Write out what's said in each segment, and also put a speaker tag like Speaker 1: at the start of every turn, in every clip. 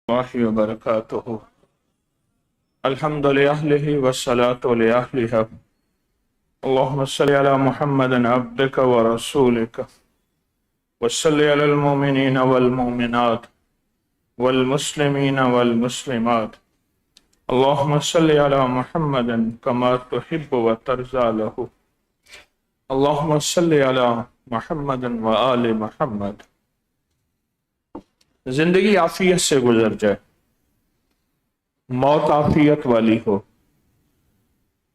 Speaker 1: الله وبركاته. الحمد لله والصلاة لأهلها. اللهم صل على محمد عبدك ورسولك وصل على المؤمنين والمؤمنات والمسلمين والمسلمات. اللهم صل على محمد كما تحب وترضى له. اللهم صل على محمد وآل محمد. زندگی عافیت سے گزر جائے، موت عافیت والی ہو،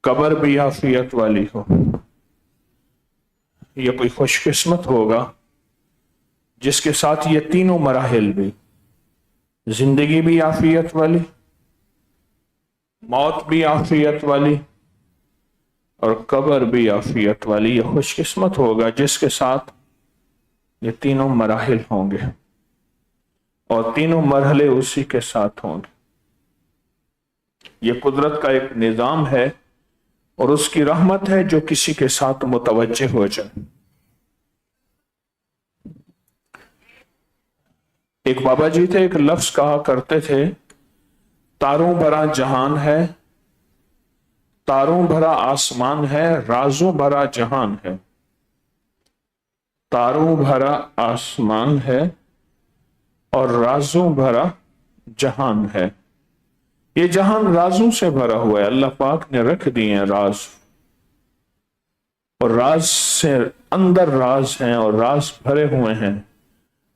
Speaker 1: قبر بھی عافیت والی ہو، یہ کوئی خوش قسمت ہوگا جس کے ساتھ یہ تینوں مراحل بھی، زندگی بھی عافیت والی، موت بھی عافیت والی اور قبر بھی عافیت والی، یہ خوش قسمت ہوگا جس کے ساتھ یہ تینوں مراحل ہوں گے اور تینوں مرحلے اسی کے ساتھ ہوں گے۔ یہ قدرت کا ایک نظام ہے اور اس کی رحمت ہے جو کسی کے ساتھ متوجہ ہو جائے۔ ایک بابا جی تھے، ایک لفظ کہا کرتے تھے، تاروں بھرا جہان ہے، تاروں بھرا آسمان ہے، رازوں بھرا جہان ہے۔ تاروں بھرا آسمان ہے اور رازوں بھرا جہان ہے۔ یہ جہان رازوں سے بھرا ہوا ہے، اللہ پاک نے رکھ دیے ہیں راز، اور راز سے اندر راز ہیں اور راز بھرے ہوئے ہیں۔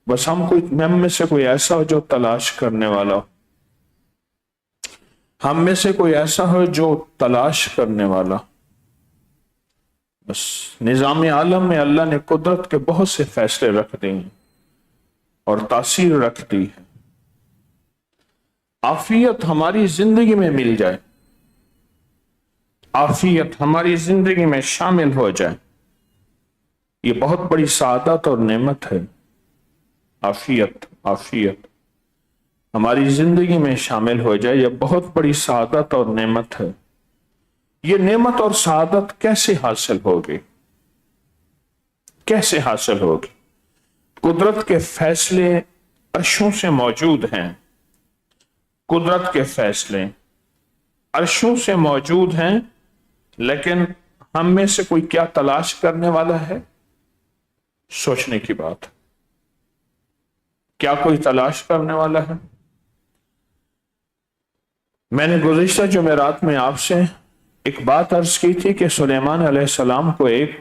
Speaker 1: بس ہم میں سے کوئی ایسا ہو جو تلاش کرنے والا ہو، ہم میں سے کوئی ایسا ہو جو تلاش کرنے والا۔ بس نظام عالم میں اللہ نے قدرت کے بہت سے فیصلے رکھ دیے ہیں اور تاثیر رکھ دی ہے۔ عافیت ہماری زندگی میں مل جائے، عافیت ہماری زندگی میں شامل ہو جائے، یہ بہت بڑی سعادت اور نعمت ہے۔ عافیت ہماری زندگی میں شامل ہو جائے، یہ بہت بڑی سعادت اور نعمت ہے۔ یہ نعمت اور سعادت کیسے حاصل ہوگی؟ کیسے حاصل ہوگی؟ قدرت کے فیصلے عرشوں سے موجود ہیں، قدرت کے فیصلے عرشوں سے موجود ہیں، لیکن ہم میں سے کوئی کیا تلاش کرنے والا ہے؟ سوچنے کی بات۔ کیا کوئی تلاش کرنے والا ہے؟ میں نے گزشتہ جمعرات میں آپ سے ایک بات عرض کی تھی کہ سلیمان علیہ السلام کو ایک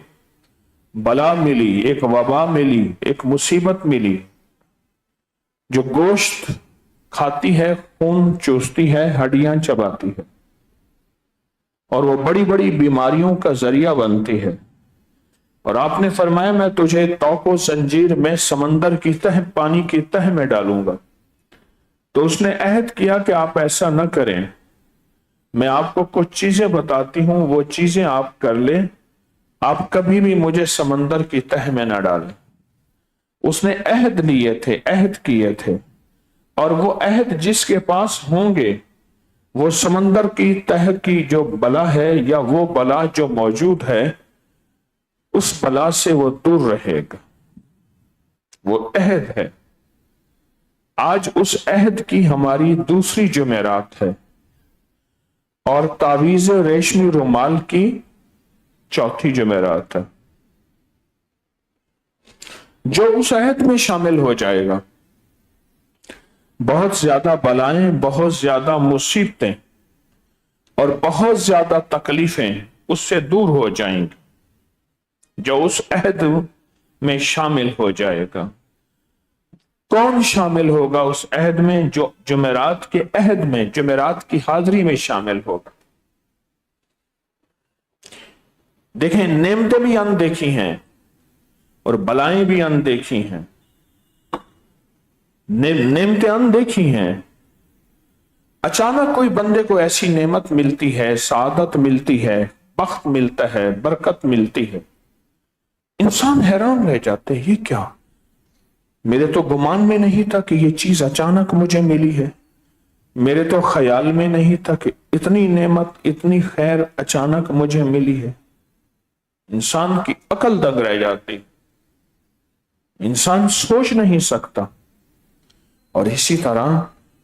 Speaker 1: بلا ملی، ایک وبا ملی، ایک مصیبت ملی جو گوشت کھاتی ہے، خون چوستی ہے، ہڈیاں چباتی ہے، اور وہ بڑی بڑی بیماریوں کا ذریعہ بنتی ہے۔ اور آپ نے فرمایا میں تجھے توق و زنجیر میں سمندر کی تہ، پانی کی تہ میں ڈالوں گا۔ تو اس نے عہد کیا کہ آپ ایسا نہ کریں، میں آپ کو کچھ چیزیں بتاتی ہوں، وہ چیزیں آپ کر لیں، آپ کبھی بھی مجھے سمندر کی تہ میں نہ ڈالیں۔ اس نے عہد لیے تھے، عہد کیے تھے، اور وہ عہد جس کے پاس ہوں گے وہ سمندر کی تہ کی جو بلا ہے یا وہ بلا جو موجود ہے اس بلا سے وہ دور رہے گا۔ وہ عہد ہے۔ آج اس عہد کی ہماری دوسری جمعرات ہے اور تعویذ ریشمی رومال کی چوتھی جمعرات ہے۔ جو اس عہد میں شامل ہو جائے گا، بہت زیادہ بلائیں، بہت زیادہ مصیبتیں اور بہت زیادہ تکلیفیں اس سے دور ہو جائیں گی، جو اس عہد میں شامل ہو جائے گا۔ کون شامل ہوگا اس عہد میں؟ جو جمعرات کے عہد میں، جمعرات کی حاضری میں شامل ہوگا۔ دیکھیں، نعمتیں بھی اندیکھی ہیں اور بلائیں بھی اندیکھی ہیں۔ نعمتیں اندیکھی ہیں، اچانک کوئی بندے کو ایسی نعمت ملتی ہے، سعادت ملتی ہے، بخت ملتا ہے، برکت ملتی ہے، انسان حیران رہ جاتے ہیں، یہ کیا؟ میرے تو گمان میں نہیں تھا کہ یہ چیز اچانک مجھے ملی ہے، میرے تو خیال میں نہیں تھا کہ اتنی نعمت، اتنی خیر اچانک مجھے ملی ہے۔ انسان کی عقل دنگ رہ جاتی، انسان سوچ نہیں سکتا۔ اور اسی طرح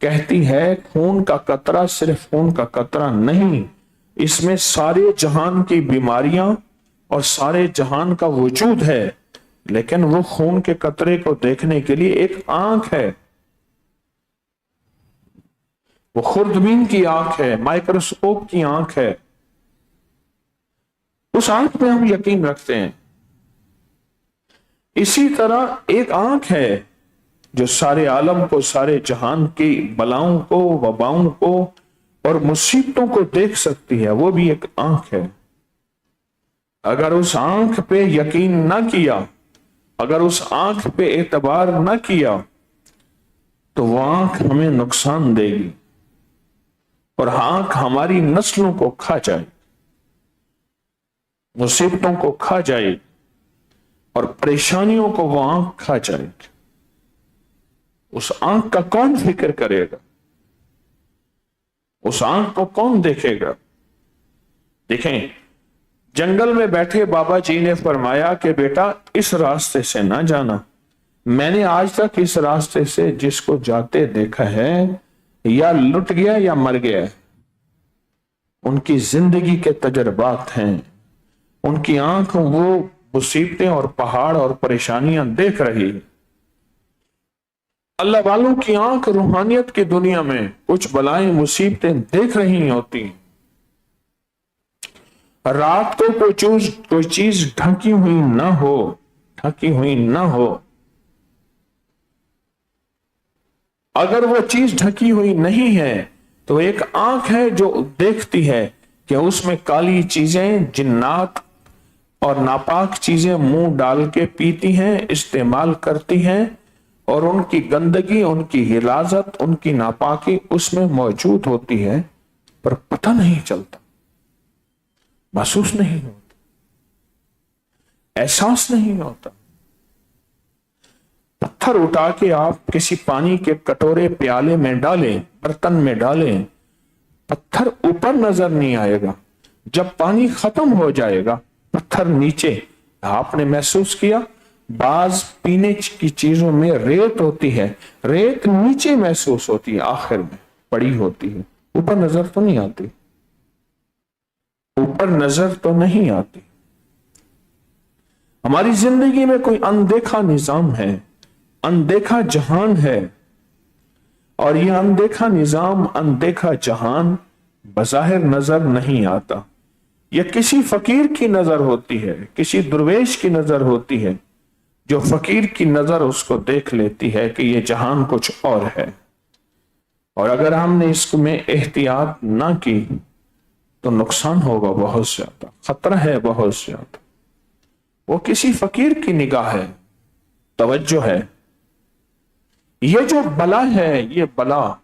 Speaker 1: کہتی ہے خون کا قطرہ صرف خون کا قطرہ نہیں، اس میں سارے جہان کی بیماریاں اور سارے جہان کا وجود ہے، لیکن وہ خون کے قطرے کو دیکھنے کے لیے ایک آنکھ ہے، وہ خوردبین کی آنکھ ہے، مائکروسکوپ کی آنکھ ہے، اس آنکھ پہ ہم یقین رکھتے ہیں۔ اسی طرح ایک آنکھ ہے جو سارے عالم کو، سارے جہان کی بلاؤں کو، وباؤں کو اور مصیبتوں کو دیکھ سکتی ہے، وہ بھی ایک آنکھ ہے۔ اگر اس آنکھ پہ یقین نہ کیا، اگر اس آنکھ پہ اعتبار نہ کیا تو وہ آنکھ ہمیں نقصان دے گی، اور آنکھ ہماری نسلوں کو کھا جائے، مصیبتوں کو کھا جائے اور پریشانیوں کو وہ آنکھ کھا جائے۔ اس آنکھ کا کون فکر کرے گا؟ اس آنکھ کو کون دیکھے گا؟ دیکھیں، جنگل میں بیٹھے بابا جی نے فرمایا کہ بیٹا اس راستے سے نہ جانا، میں نے آج تک اس راستے سے جس کو جاتے دیکھا ہے یا لٹ گیا یا مر گیا، ان کی زندگی کے تجربات ہیں، ان کی آنکھ وہ مصیبتیں اور پہاڑ اور پریشانیاں دیکھ رہی۔ اللہ والوں کی آنکھ روحانیت کی دنیا میں کچھ بلائیں مصیبتیں دیکھ رہی ہوتی ہیں۔ رات کو کوئی چیز ڈھکی ہوئی نہ ہو، اگر وہ چیز ڈھکی ہوئی نہیں ہے تو ایک آنکھ ہے جو دیکھتی ہے کہ اس میں کالی چیزیں، جنات اور ناپاک چیزیں منہ ڈال کے پیتی ہیں، استعمال کرتی ہیں، اور ان کی گندگی، ان کی غلاظت، ان کی ناپاکی اس میں موجود ہوتی ہے، پر پتہ نہیں چلتا، محسوس نہیں ہوتا، احساس نہیں ہوتا۔ پتھر اٹھا کے آپ کسی پانی کے کٹورے پیالے میں ڈالیں، برتن میں ڈالیں، پتھر اوپر نظر نہیں آئے گا، جب پانی ختم ہو جائے گا پتھر نیچے۔ آپ نے محسوس کیا بعض پینے کی چیزوں میں ریت ہوتی ہے، ریت نیچے محسوس ہوتی ہے، آخر میں پڑی ہوتی ہے، اوپر نظر تو نہیں آتی، اوپر نظر تو نہیں آتی۔ ہماری زندگی میں کوئی اندیکھا نظام ہے، اندیکھا جہان ہے، اور یہ اندیکھا نظام، اندیکھا جہان بظاہر نظر نہیں آتا۔ یہ کسی فقیر کی نظر ہوتی ہے، کسی درویش کی نظر ہوتی ہے، جو فقیر کی نظر اس کو دیکھ لیتی ہے کہ یہ جہان کچھ اور ہے، اور اگر ہم نے اس میں احتیاط نہ کی تو نقصان ہوگا بہت زیادہ، خطرہ ہے بہت زیادہ۔ وہ کسی فقیر کی نگاہ ہے، توجہ ہے۔ یہ جو بلا ہے، یہ بلا،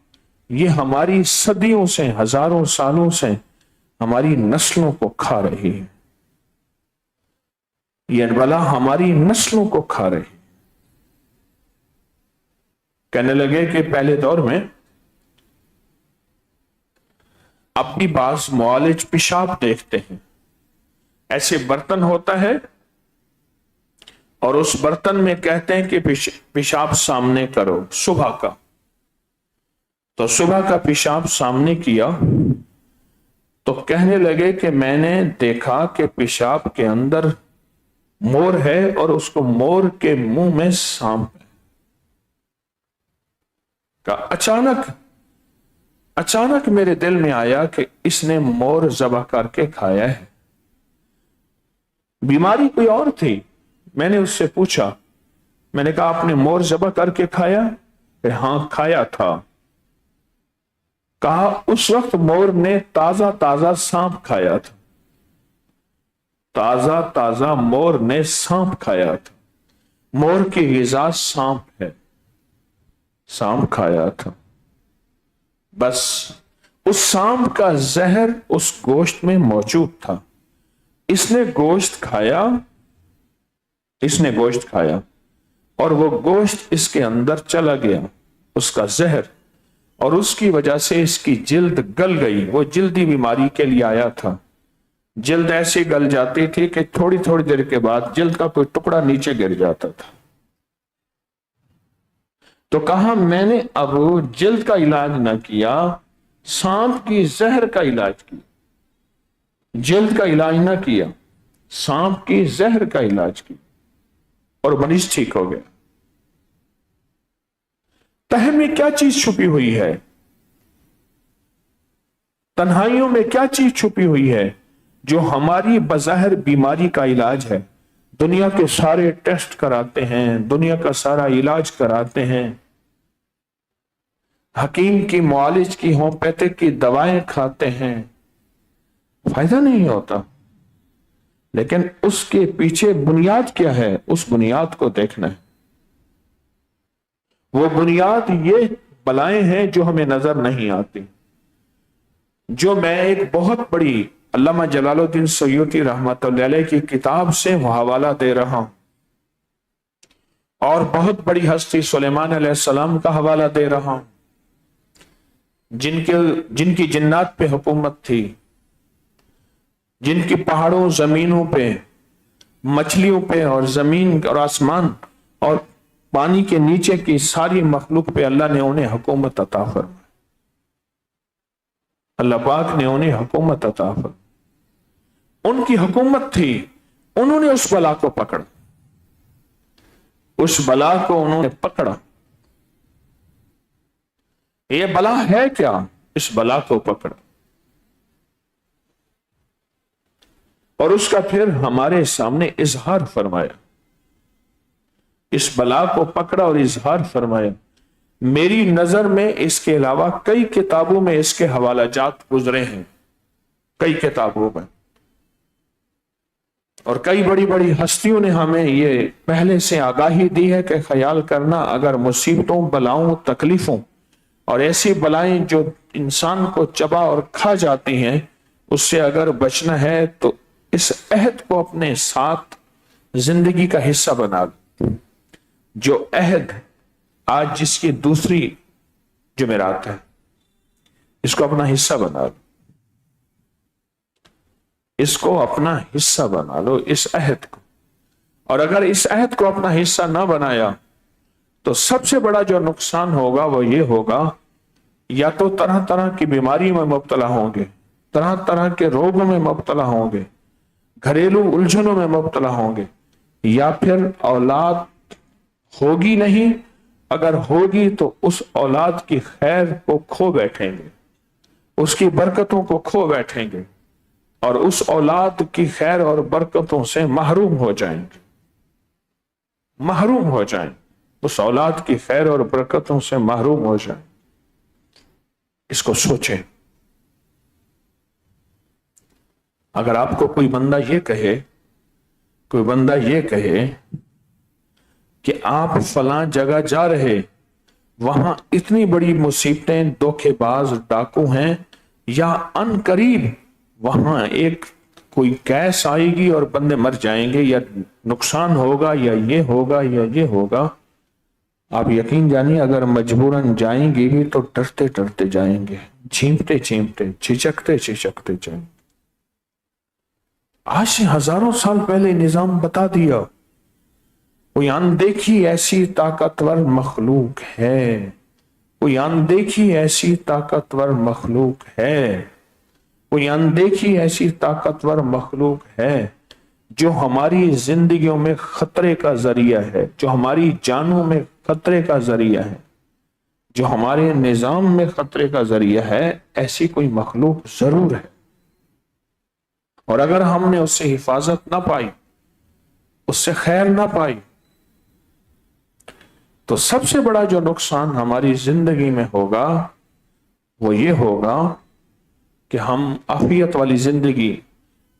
Speaker 1: یہ ہماری صدیوں سے، ہزاروں سالوں سے ہماری نسلوں کو کھا رہی ہے، یہ بلا ہماری نسلوں کو کھا رہی ہے۔ کہنے لگے کہ پہلے دور میں اب بھی بعض معالج پیشاب دیکھتے ہیں، ایسے برتن ہوتا ہے اور اس برتن میں کہتے ہیں کہ پیشاب سامنے کرو صبح کا، تو صبح کا پیشاب سامنے کیا تو کہنے لگے کہ میں نے دیکھا کہ پیشاب کے اندر مور ہے اور اس کو مور کے منہ میں سانپ ہے۔ اچانک میرے دل میں آیا کہ اس نے مور ذبح کر کے کھایا ہے۔ بیماری کوئی اور تھی، میں نے اس سے پوچھا، میں نے کہا آپ نے مور ذبح کر کے کھایا؟ کہ ہاں کھایا تھا۔ کہا اس وقت مور نے تازہ تازہ سانپ کھایا تھا، تازہ تازہ مور نے سانپ کھایا تھا، مور کی غذا سانپ ہے، سانپ کھایا تھا۔ بس اس سانپ کا زہر اس گوشت میں موجود تھا، اس نے گوشت کھایا اور وہ گوشت اس کے اندر چلا گیا، اس کا زہر، اور اس کی وجہ سے اس کی جلد گل گئی۔ وہ جلدی بیماری کے لیے آیا تھا، جلد ایسی گل جاتی تھی کہ تھوڑی تھوڑی دیر کے بعد جلد کا کوئی ٹکڑا نیچے گر جاتا تھا۔ تو کہا میں نے اب جلد کا علاج نہ کیا، سانپ کی زہر کا علاج کیا۔ جلد کا علاج نہ کیا، سانپ کی زہر کا علاج کیا، اور مریض ٹھیک ہو گیا۔ تہ میں کیا چیز چھپی ہوئی ہے؟ تنہائیوں میں کیا چیز چھپی ہوئی ہے جو ہماری بظاہر بیماری کا علاج ہے؟ دنیا کے سارے ٹیسٹ کراتے ہیں، دنیا کا سارا علاج کراتے ہیں، حکیم کی، معالج کی، ہومیوپیتھک کی دوائیں کھاتے ہیں، فائدہ نہیں ہوتا۔ لیکن اس کے پیچھے بنیاد کیا ہے؟ اس بنیاد کو دیکھنا ہے۔ وہ بنیاد یہ بلائیں ہیں جو ہمیں نظر نہیں آتی، جو میں ایک بہت بڑی علامہ جلال الدین سیوطی رحمۃ اللہ علیہ کی کتاب سے حوالہ دے رہا ہوں، اور بہت بڑی ہستی سلیمان علیہ السلام کا حوالہ دے رہا ہوں، جن کی جنات پہ حکومت تھی، جن کی پہاڑوں، زمینوں پہ، مچھلیوں پہ، اور زمین اور آسمان اور پانی کے نیچے کی ساری مخلوق پہ اللہ نے انہیں حکومت عطا فرمائی۔ اللہ پاک نے انہیں حکومت عطا فرمائی، ان کی حکومت تھی، انہوں نے اس بلا کو پکڑا، اس بلا کو انہوں نے پکڑا۔ یہ بلا ہے کیا؟ اس بلا کو پکڑا، اور اس کا پھر ہمارے سامنے اظہار فرمایا۔ اس بلا کو پکڑا اور اظہار فرمایا۔ میری نظر میں اس کے علاوہ کئی کتابوں میں اس کے حوالہ جات گزرے ہیں، کئی کتابوں میں، اور کئی بڑی بڑی ہستیوں نے ہمیں یہ پہلے سے آگاہی دی ہے کہ خیال کرنا، اگر مصیبتوں، بلاؤں، تکلیفوں اور ایسی بلائیں جو انسان کو چبا اور کھا جاتی ہیں، اس سے اگر بچنا ہے تو اس عہد کو اپنے ساتھ زندگی کا حصہ بنا لو۔ جو عہد آج جس کی دوسری جمعرات ہے، اس کو اپنا حصہ بنا لو، اس کو اپنا حصہ بنا لو، اس عہد کو۔ اور اگر اس عہد کو اپنا حصہ نہ بنایا تو سب سے بڑا جو نقصان ہوگا وہ یہ ہوگا، یا تو طرح طرح کی بیماری میں مبتلا ہوں گے، طرح طرح کے روگوں میں مبتلا ہوں گے، گھریلو الجھنوں میں مبتلا ہوں گے، یا پھر اولاد ہوگی نہیں، اگر ہوگی تو اس اولاد کی خیر کو کھو بیٹھیں گے، اس کی برکتوں کو کھو بیٹھیں گے، اور اس اولاد کی خیر اور برکتوں سے محروم ہو جائیں گے، محروم ہو جائیں، اس اولاد کی خیر اور برکتوں سے محروم ہو جائیں۔ اس کو سوچیں۔ اگر آپ کو کوئی بندہ یہ کہے کہ آپ فلاں جگہ جا رہے، وہاں اتنی بڑی مصیبتیں، دھوکے باز، ڈاکو ہیں، یا ان قریب وہاں ایک کوئی کیس آئے گی اور بندے مر جائیں گے، یا نقصان ہوگا، یا یہ ہوگا، یا یہ ہوگا، آپ یقین جانیے اگر مجبوراً جائیں گے بھی تو ڈرتے ڈرتے جائیں گے، چھینپتے چھینپتے، چھچکتے چھچکتے جائیں گے۔ آج سے ہزاروں سال پہلے نظام بتا دیا، کوئی اندیکھی ایسی طاقتور مخلوق ہے، کوئی اندیکھی ایسی طاقتور مخلوق ہے، کوئی اندیکھی ایسی طاقتور مخلوق ہے جو ہماری زندگیوں میں خطرے کا ذریعہ ہے، جو ہماری جانوں میں خطرے کا ذریعہ ہے، جو ہمارے نظام میں خطرے کا ذریعہ ہے۔ ایسی کوئی مخلوق ضرور ہے، اور اگر ہم نے اس سے حفاظت نہ پائی، اس سے خیر نہ پائی، تو سب سے بڑا جو نقصان ہماری زندگی میں ہوگا وہ یہ ہوگا کہ ہم عافیت والی زندگی،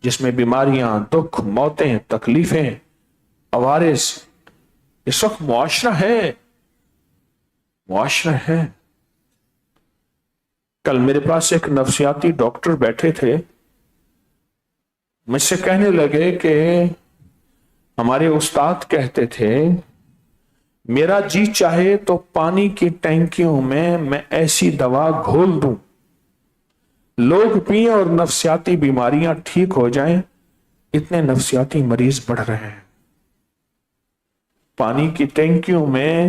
Speaker 1: جس میں بیماریاں، دکھ، موتیں، تکلیفیں، عوارض، اس وقت معاشرہ ہے۔ کل میرے پاس ایک نفسیاتی ڈاکٹر بیٹھے تھے، مجھ سے کہنے لگے کہ ہمارے استاد کہتے تھے میرا جی چاہے تو پانی کی ٹینکیوں میں ایسی دوا گھول دوں، لوگ پئیں اور نفسیاتی بیماریاں ٹھیک ہو جائیں، اتنے نفسیاتی مریض بڑھ رہے ہیں۔ پانی کی ٹینکیوں میں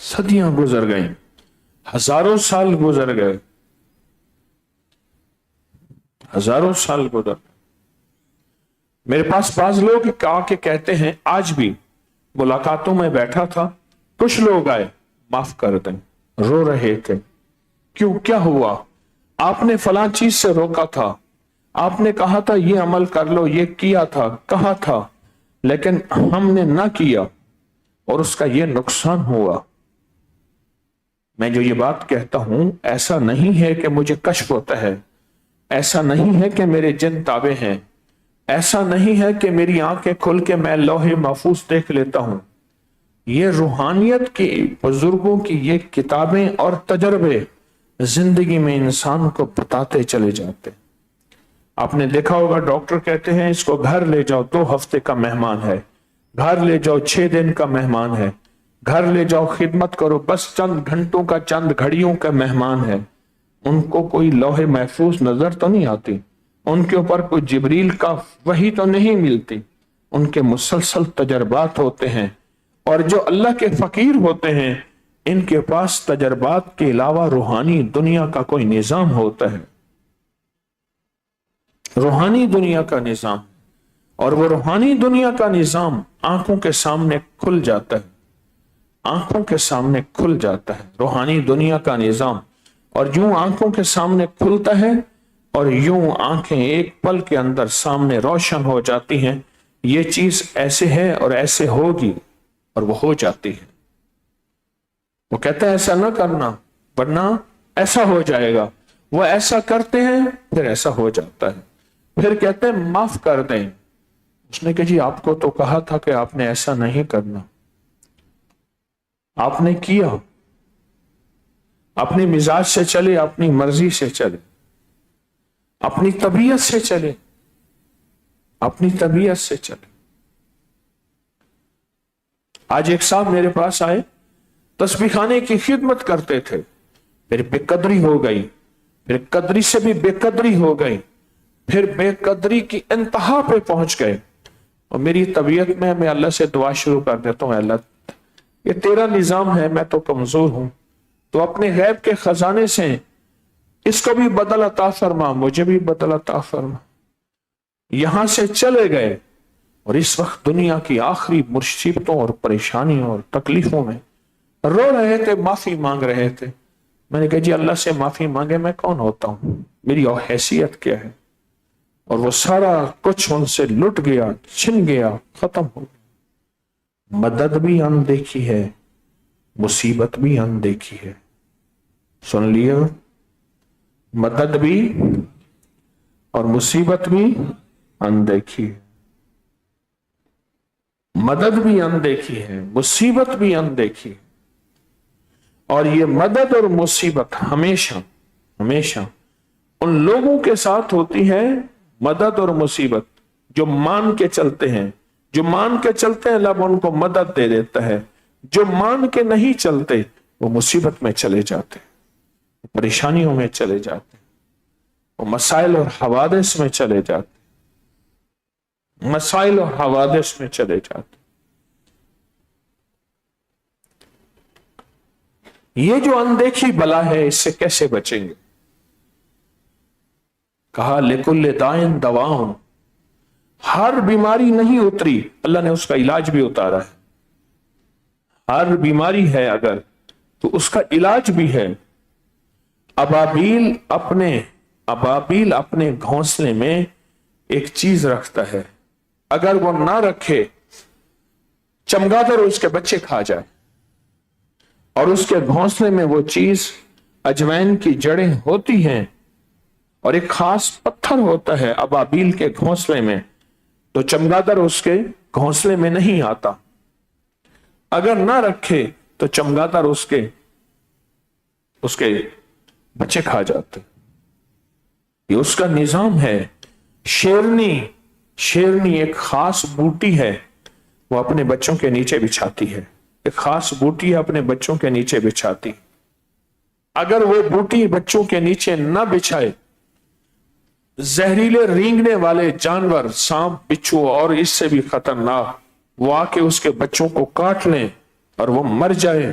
Speaker 1: صدیاں گزر گئیں، ہزاروں سال گزر گئے، ہزاروں سال گزر گئے۔ میرے پاس بعض لوگ آ کے کہتے ہیں، آج بھی ملاقاتوں میں بیٹھا تھا، کچھ لوگ آئے، معاف کر دیں، رو رہے تھے، کیوں، کیا ہوا؟ آپ نے فلاں چیز سے روکا تھا، آپ نے کہا تھا یہ عمل کر لو، یہ کیا تھا، کہا تھا، لیکن ہم نے نہ کیا اور اس کا یہ نقصان ہوا۔ میں جو یہ بات کہتا ہوں، ایسا نہیں ہے کہ مجھے کشف ہوتا ہے، ایسا نہیں ہے کہ میرے جن تابع ہیں، ایسا نہیں ہے کہ میری آنکھیں کھل کے میں لوح محفوظ دیکھ لیتا ہوں۔ یہ روحانیت کی بزرگوں کی یہ کتابیں اور تجربے زندگی میں انسان کو بتاتے چلے جاتے۔ آپ نے دیکھا ہوگا ڈاکٹر کہتے ہیں اس کو گھر لے جاؤ، 2 ہفتے کا مہمان ہے، گھر لے جاؤ 6 دن کا مہمان ہے، گھر لے جاؤ خدمت کرو، بس چند گھنٹوں کا، چند گھڑیوں کا مہمان ہے۔ ان کو کوئی لوح محفوظ نظر تو نہیں آتی، ان کے اوپر کوئی جبریل کا وحی تو نہیں ملتی، ان کے مسلسل تجربات ہوتے ہیں۔ اور جو اللہ کے فقیر ہوتے ہیں، ان کے پاس تجربات کے علاوہ روحانی دنیا کا کوئی نظام ہوتا ہے، روحانی دنیا کا نظام، اور وہ روحانی دنیا کا نظام آنکھوں کے سامنے کھل جاتا ہے، آنکھوں کے سامنے کھل جاتا ہے روحانی دنیا کا نظام۔ اور یوں آنکھوں کے سامنے کھلتا ہے اور یوں آنکھیں ایک پل کے اندر سامنے روشن ہو جاتی ہیں، یہ چیز ایسے ہے اور ایسے ہوگی، اور وہ ہو جاتی ہے۔ وہ کہتے ہیں ایسا نہ کرنا ورنہ ایسا ہو جائے گا، وہ ایسا کرتے ہیں پھر ایسا ہو جاتا ہے، پھر کہتے ہیں معاف کر دیں۔ اس نے کہا جی آپ کو تو کہا تھا کہ آپ نے ایسا نہیں کرنا، آپ نے کیا، اپنی مزاج سے چلے، اپنی مرضی سے چلے، اپنی طبیعت سے چلے، اپنی طبیعت سے چلے۔ آج ایک صاحب میرے پاس آئے، تسبیح خانے کی خدمت کرتے تھے، پھر بے قدری ہو گئی، پھر قدری سے بھی بے قدری ہو گئی، پھر بے قدری کی انتہا پہ پہنچ گئے۔ اور میری طبیعت میں اللہ سے دعا شروع کر دیتا ہوں، اللہ یہ تیرا نظام ہے، میں تو کمزور ہوں، تو اپنے غیب کے خزانے سے اس کو بھی بدل عطا فرما، مجھے بھی بدل عطا فرما۔ یہاں سے چلے گئے اور اس وقت دنیا کی آخری مصیبتوں اور پریشانیوں اور تکلیفوں میں رو رہے تھے، معافی مانگ رہے تھے۔ میں نے کہا جی اللہ سے معافی مانگے میں کون ہوتا ہوں، میری حیثیت کیا ہے؟ اور وہ سارا کچھ ان سے لٹ گیا، چھن گیا، ختم ہو گیا۔ مدد بھی اندیکھی ہے، مصیبت بھی اندیکھی ہے۔ سن لیا، مدد بھی اور مصیبت بھی اندیکھی ہے، مدد بھی اندیکھی ہے، مصیبت بھی اندیکھی ہے۔ اور یہ مدد اور مصیبت ہمیشہ ہمیشہ ان لوگوں کے ساتھ ہوتی ہے، مدد اور مصیبت جو مان کے چلتے ہیں، جو مان کے چلتے ہیں اللہ ان کو مدد دے دیتا ہے، جو مان کے نہیں چلتے وہ مصیبت میں چلے جاتے ہیں، پریشانیوں میں چلے جاتے ہیں، وہ مسائل اور حوادث میں چلے جاتے ہیں، مسائل اور حوادث میں چلے جاتے ہیں۔ یہ جو اندیکھی بلا ہے اس سے کیسے بچیں گے؟ کہا لِكُلِّ دَاءٍ دَوَاءٌ، ہر بیماری نہیں اتری، اللہ نے اس کا علاج بھی اتارا ہے۔ ہر بیماری ہے اگر تو اس کا علاج بھی ہے۔ ابابیل اپنے گھونسلے میں ایک چیز رکھتا ہے، اگر وہ نہ رکھے چمگادڑ اس کے بچے کھا جائے، اور اس کے گھونسلے میں وہ چیز اجوین کی جڑیں ہوتی ہیں اور ایک خاص پتھر ہوتا ہے ابابیل کے گھونسلے میں، تو چمگادڑ اس کے گھونسلے میں نہیں آتا، اگر نہ رکھے تو چمگادڑ اس کے بچے کھا جاتے۔ یہ اس کا نظام ہے۔ شیرنی ایک خاص بوٹی ہے، وہ اپنے بچوں کے نیچے بچھاتی ہے، ایک خاص بوٹی ہے اپنے بچوں کے نیچے بچھاتی۔ اگر وہ بوٹی بچوں کے نیچے نہ بچھائے، زہریلے رینگنے والے جانور، سانپ، بچھو اور اس سے بھی خطرناک، وہ آ کے اس کے بچوں کو کاٹ لیں اور وہ مر جائے،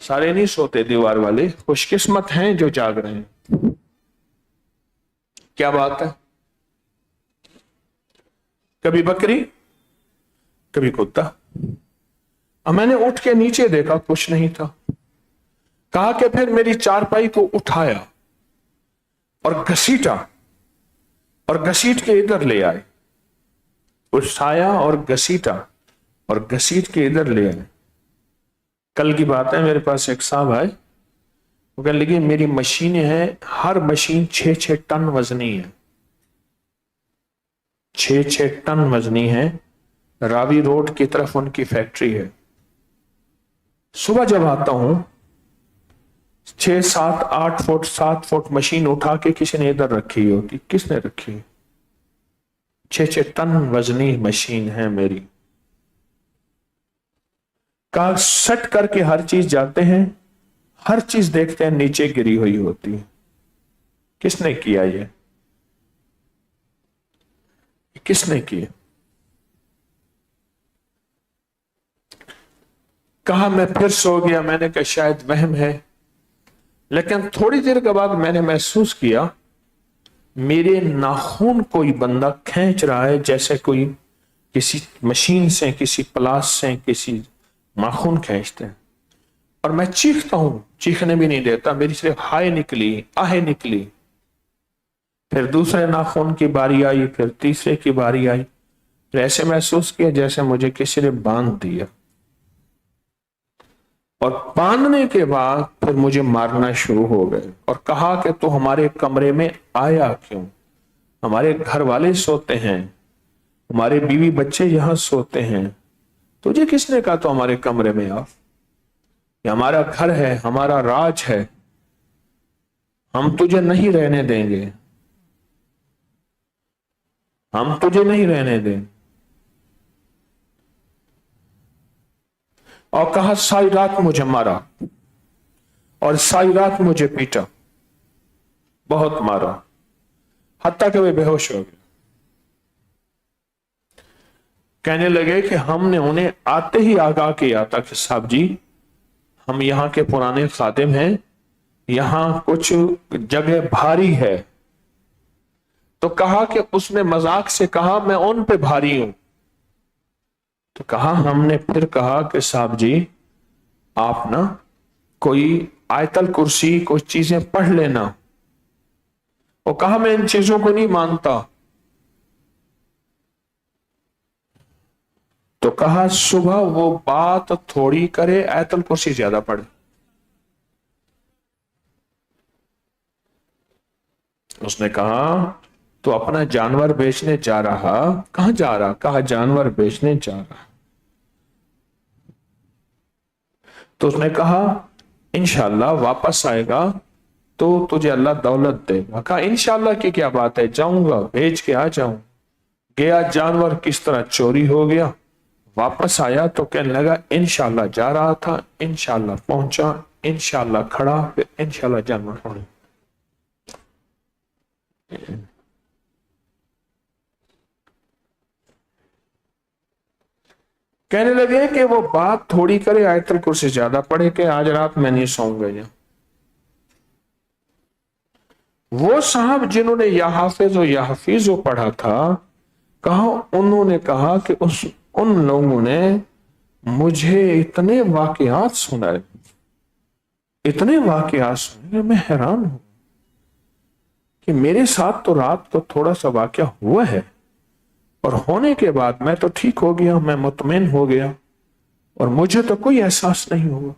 Speaker 1: سارے نہیں سوتے دیوار والے، خوش قسمت ہیں جو جاگ رہے ہیں. کیا بات ہے؟ کبھی بکری کبھی کتا. اب میں نے اٹھ کے نیچے دیکھا، کچھ نہیں تھا. کہا کہ پھر میری چارپائی کو اٹھایا اور گھسیٹا اور گھسیٹ کے ادھر لے آئے. اٹھایا اور گھسیٹا اور گھسیٹ کے ادھر لے آئے. کل کی بات ہے، میرے پاس ایک صاحب آئے، وہ کہنے لگے میری مشینیں ہیں، ہر مشین 6 ٹن وزنی ہے، 6 ٹن وزنی ہے. راوی روڈ کی طرف ان کی فیکٹری ہے. صبح جب آتا ہوں 6 7 8 فٹ 7 فٹ مشین اٹھا کے کسی نے ادھر رکھی ہوتی. کس نے رکھی؟ 6 ٹن وزنی مشین ہے میری. کہا سٹ کر کے ہر چیز جاتے ہیں، ہر چیز دیکھتے ہیں نیچے گری ہوئی ہوتی ہے. کس نے کیا یہ؟ کس نے کیا؟ کہا میں پھر سو گیا. میں نے کہا شاید وہم ہے. لیکن تھوڑی دیر کے بعد میں نے محسوس کیا میرے ناخن کوئی بندہ کھینچ رہا ہے، جیسے کوئی کسی مشین سے، کسی پلاس سے کسی ناخن کھینچتے ہیں. اور میں چیختا ہوں، چیخنے بھی نہیں دیتا، میری صرف ہائے نکلی، آہے نکلی. پھر دوسرے ناخن کی باری آئی، پھر تیسرے کی باری آئی. پھر ایسے محسوس کیا جیسے مجھے کسی نے باندھ دیا. اور باندھنے کے بعد پھر مجھے مارنا شروع ہو گئے اور کہا کہ تو ہمارے کمرے میں آیا کیوں؟ ہمارے گھر والے سوتے ہیں، ہمارے بیوی بچے یہاں سوتے ہیں، تجھے کس نے کہا تو ہمارے کمرے میں آ؟ یہ ہمارا گھر ہے، ہمارا راج ہے، ہم تجھے نہیں رہنے دیں گے، ہم تجھے نہیں رہنے دیں. اور کہا ساری رات مجھے مارا اور ساری رات مجھے پیٹا، بہت مارا، حتیٰ کہ وہ بے ہوش ہو گئے. کہنے لگے کہ ہم نے انہیں آتے ہی آگاہ کیا تھا کہ صاحب جی ہم یہاں کے پرانے خادم ہیں، یہاں کچھ جگہ بھاری ہے. تو کہا کہ اس نے مذاق سے کہا میں ان پہ بھاری ہوں. تو کہا ہم نے پھر کہا کہ صاحب جی آپ نا کوئی آیت الکرسی کوئی چیزیں پڑھ لینا. وہ کہا میں ان چیزوں کو نہیں مانتا. تو کہا صبح وہ بات تھوڑی کرے، آیت الکرسی زیادہ پڑھے. اس نے کہا تو اپنا جانور بیچنے جا رہا؟ کہاں جا رہا؟ کہا جانور بیچنے جا رہا. تو اس نے کہا انشاءاللہ واپس آئے گا تو تجھے اللہ دولت دے گا. کہا انشاءاللہ کی کیا بات ہے، جاؤں گا بیچ کے آ جاؤں. گیا، جانور کس طرح چوری ہو گیا. واپس آیا تو کہنے لگا انشاءاللہ جا رہا تھا، انشاءاللہ پہنچا، انشاءاللہ کھڑا، پھر انشاءاللہ جانور پڑے. کہنے لگے کہ وہ بات تھوڑی کرے، آیت الکرسی زیادہ پڑھے کہ آج رات میں نہیں سوؤں گا. وہ صاحب جنہوں نے یا حافظ و یا حفیظ پڑھا تھا، کہا انہوں نے کہا کہ ان لوگوں نے مجھے اتنے واقعات سنائے، اتنے واقعات سنے، میں حیران ہوں کہ میرے ساتھ تو رات کو تھوڑا سا واقعہ ہوا ہے اور ہونے کے بعد میں تو ٹھیک ہو گیا، میں مطمئن ہو گیا اور مجھے تو کوئی احساس نہیں ہوا.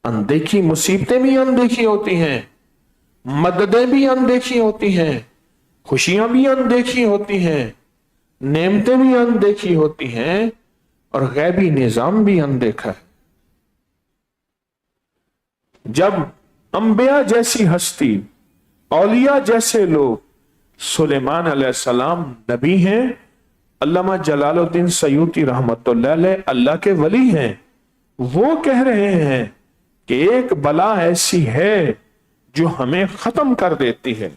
Speaker 1: اندیکھی مصیبتیں بھی اندیکھی ہوتی ہیں، مددیں بھی اندیکھی ہوتی ہیں، خوشیاں بھی اندیکھی ہوتی ہیں، نعمتیں بھی اندیکھی ہوتی ہیں اور غیبی نظام بھی اندیکھا ہے. جب انبیاء جیسی ہستی، اولیاء جیسے لوگ، سلیمان علیہ السلام نبی ہیں، علامہ جلال الدین سیوطی رحمت اللہ علیہ اللہ کے ولی ہیں، وہ کہہ رہے ہیں کہ ایک بلا ایسی ہے جو ہمیں ختم کر دیتی ہے،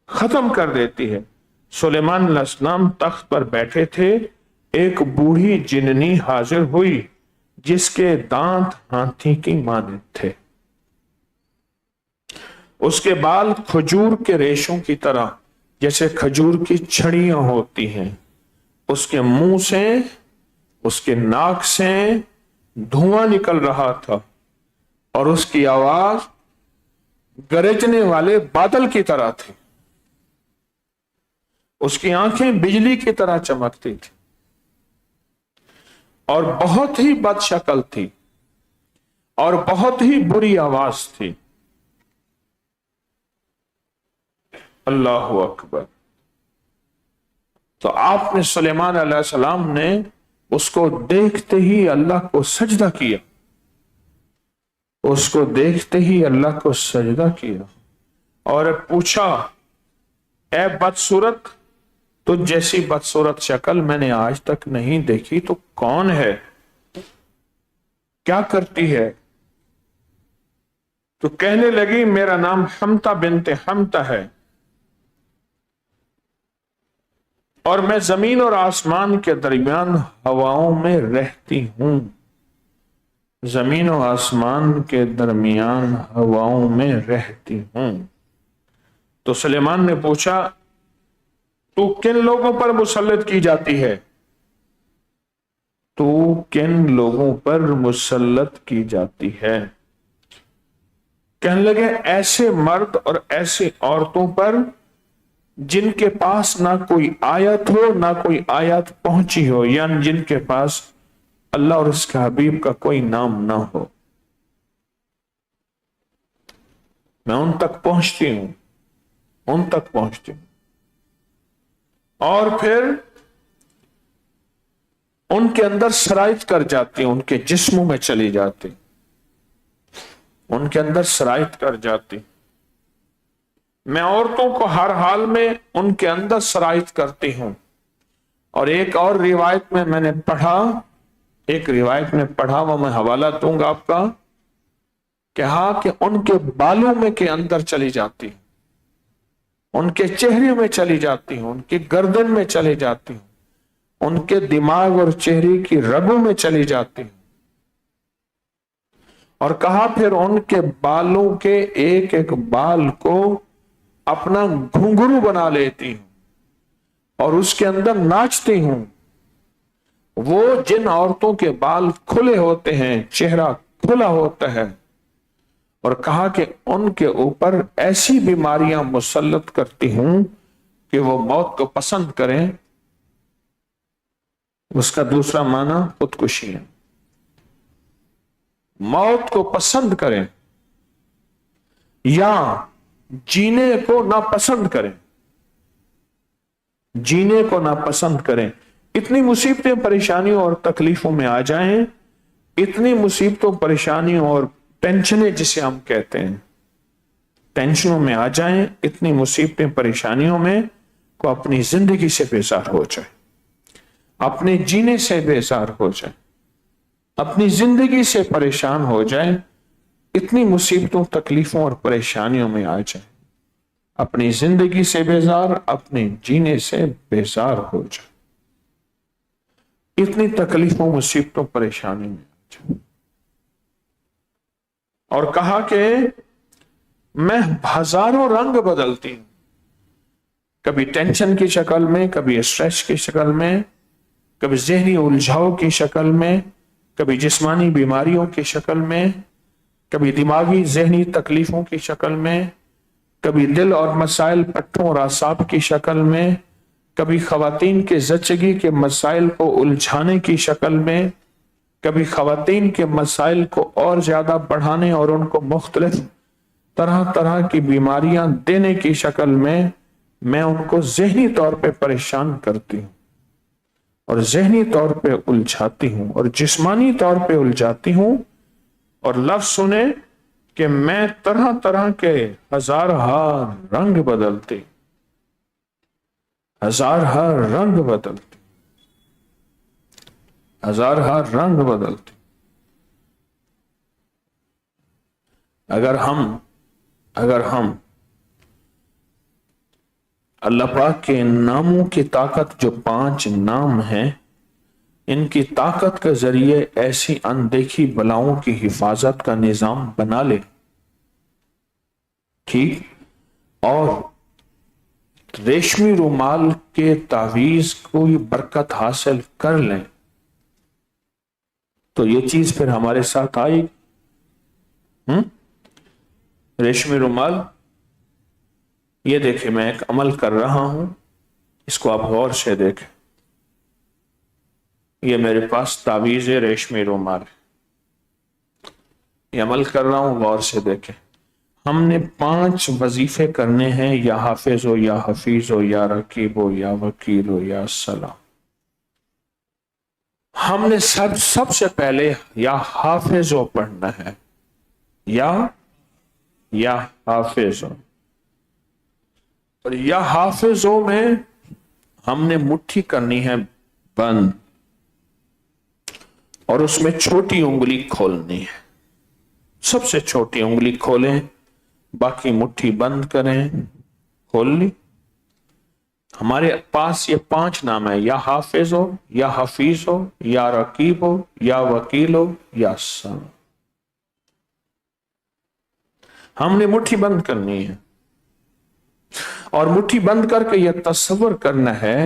Speaker 1: ختم کر دیتی ہے. سلیمان علیہ السلام تخت پر بیٹھے تھے، ایک بوڑھی جننی حاضر ہوئی جس کے دانت ہاتھی کی مانند تھے، اس کے بال کھجور کے ریشوں کی طرح جیسے کھجور کی چھڑیاں ہوتی ہیں، اس کے منہ سے، اس کے ناک سے دھواں نکل رہا تھا، اور اس کی آواز گرجنے والے بادل کی طرح تھی، اس کی آنکھیں بجلی کی طرح چمکتی تھی، اور بہت ہی بد شکل تھی، اور بہت ہی بری آواز تھی۔ اللہ اکبر۔ تو آپ نے سلیمان علیہ السلام نے اس کو دیکھتے ہی اللہ کو سجدہ کیا، اس کو دیکھتے ہی اللہ کو سجدہ کیا اور پوچھا، اے بدصورت، تجھ جیسی بدصورت شکل میں نے آج تک نہیں دیکھی، تو کون ہے، کیا کرتی ہے؟ تو کہنے لگی، میرا نام حمتا بنت حمتا ہے، اور میں زمین اور آسمان کے درمیان ہواؤں میں رہتی ہوں، زمین و آسمان کے درمیان ہواؤں میں رہتی ہوں۔ تو سلیمان نے پوچھا، تو کن لوگوں پر مسلط کی جاتی ہے؟ تو کن لوگوں پر مسلط کی جاتی ہے؟ کہنے لگے، ایسے مرد اور ایسے عورتوں پر جن کے پاس نہ کوئی آیت ہو، نہ کوئی آیت پہنچی ہو، یعنی جن کے پاس اللہ اور اس کے حبیب کا کوئی نام نہ ہو، میں ان تک پہنچتی ہوں، ان تک پہنچتی ہوں، اور پھر ان کے اندر سرایت کر جاتی ہوں، ان کے جسموں میں چلی جاتی، ان کے اندر سرایت کر جاتی۔ میں عورتوں کو ہر حال میں ان کے اندر سرایت کرتی ہوں۔ اور ایک اور روایت میں نے پڑھا، ایک روایت میں پڑھا، وہ میں حوالہ دوں گا آپ کا، کہ ہاں کہ ان کے بالوں میں کے اندر چلی جاتی ہوں، ان کے چہرے میں چلی جاتی ہوں، ان کی گردن میں چلی جاتی ہوں، ان کے دماغ اور چہرے کی رگوں میں چلی جاتی ہوں۔ اور کہا پھر ان کے بالوں کے ایک ایک بال کو اپنا گھنگرو بنا لیتی ہوں اور اس کے اندر ناچتی ہوں۔ وہ جن عورتوں کے بال کھلے ہوتے ہیں، چہرہ کھلا ہوتا ہے، اور کہا کہ ان کے اوپر ایسی بیماریاں مسلط کرتی ہوں کہ وہ موت کو پسند کریں۔ اس کا دوسرا معنی خودکشی ہے، موت کو پسند کریں یا جینے کو ناپسند کریں، جینے کو ناپسند کریں۔ اتنی مصیبتیں، پریشانیوں اور تکلیفوں میں آ جائیں، اتنی مصیبتوں، پریشانیوں اور ٹینشنیں جسے ہم کہتے ہیں، ٹینشنوں میں آ جائیں، اتنی مصیبتیں، پریشانیوں میں کو اپنی زندگی سے بیزار ہو جائے، اپنے جینے سے بیزار ہو جائے، اپنی زندگی سے پریشان ہو جائے، اتنی مصیبتوں، تکلیفوں اور پریشانیوں میں آ جائے، اپنی زندگی سے بیزار، اپنے جینے سے بیزار ہو جائے، اتنی تکلیفوں، مصیبتوں، پریشانیوں میں آ جائے۔ اور کہا کہ میں ہزاروں رنگ بدلتی ہوں، کبھی ٹینشن کی شکل میں، کبھی اسٹریس کی شکل میں، کبھی ذہنی الجھاؤ کی شکل میں، کبھی جسمانی بیماریوں کی شکل میں، کبھی دماغی ذہنی تکلیفوں کی شکل میں، کبھی دل اور مسائل، پٹھوں اور اعصاب کی شکل میں، کبھی خواتین کے زچگی کے مسائل کو الجھانے کی شکل میں، کبھی خواتین کے مسائل کو اور زیادہ بڑھانے اور ان کو مختلف طرح طرح کی بیماریاں دینے کی شکل میں ان کو ذہنی طور پہ پریشان کرتی ہوں اور ذہنی طور پہ الجھاتی ہوں اور جسمانی طور پہ الجھاتی ہوں۔ اور لفظ سنیں کہ میں طرح طرح کے ہزارہا رنگ بدلتی، ہزارہا رنگ بدلتی، ہزارہا رنگ بدلتی۔ اگر ہم اللہ پاک کے ناموں کی طاقت، جو 5 نام ہیں، ان کی طاقت کے ذریعے ایسی اندیکھی بلاؤں کی حفاظت کا نظام بنا لے، ٹھیک، اور ریشمی رومال کے تعویذ کو برکت حاصل کر لیں تو یہ چیز پھر ہمارے ساتھ آئی۔ ریشمی رومال، یہ دیکھیں میں ایک عمل کر رہا ہوں، اس کو آپ غور سے دیکھیں، یہ میرے پاس تعویذ ریشمی رومال، یہ عمل کر رہا ہوں، غور سے دیکھیں۔ ہم نے 5 وظیفے کرنے ہیں، یا حافظ ہو یا حفیظ ہو یا رقیب ہو یا وکیل ہو یا سلام۔ ہم نے سب سے پہلے یا حافظ ہو پڑھنا ہے، یا حافظ ہو، اور یا حافظ ہو میں ہم نے مٹھی کرنی ہے بند، اور اس میں چھوٹی انگلی کھولنی ہے، سب سے چھوٹی انگلی کھولیں، باقی مٹھی بند کریں، کھول لی۔ ہمارے پاس یہ 5 نام ہے، یا حافظ ہو یا حفیظ ہو یا رقیب ہو یا وکیل ہو یا سلام۔ ہم نے مٹھی بند کرنی ہے، اور مٹھی بند کر کے یہ تصور کرنا ہے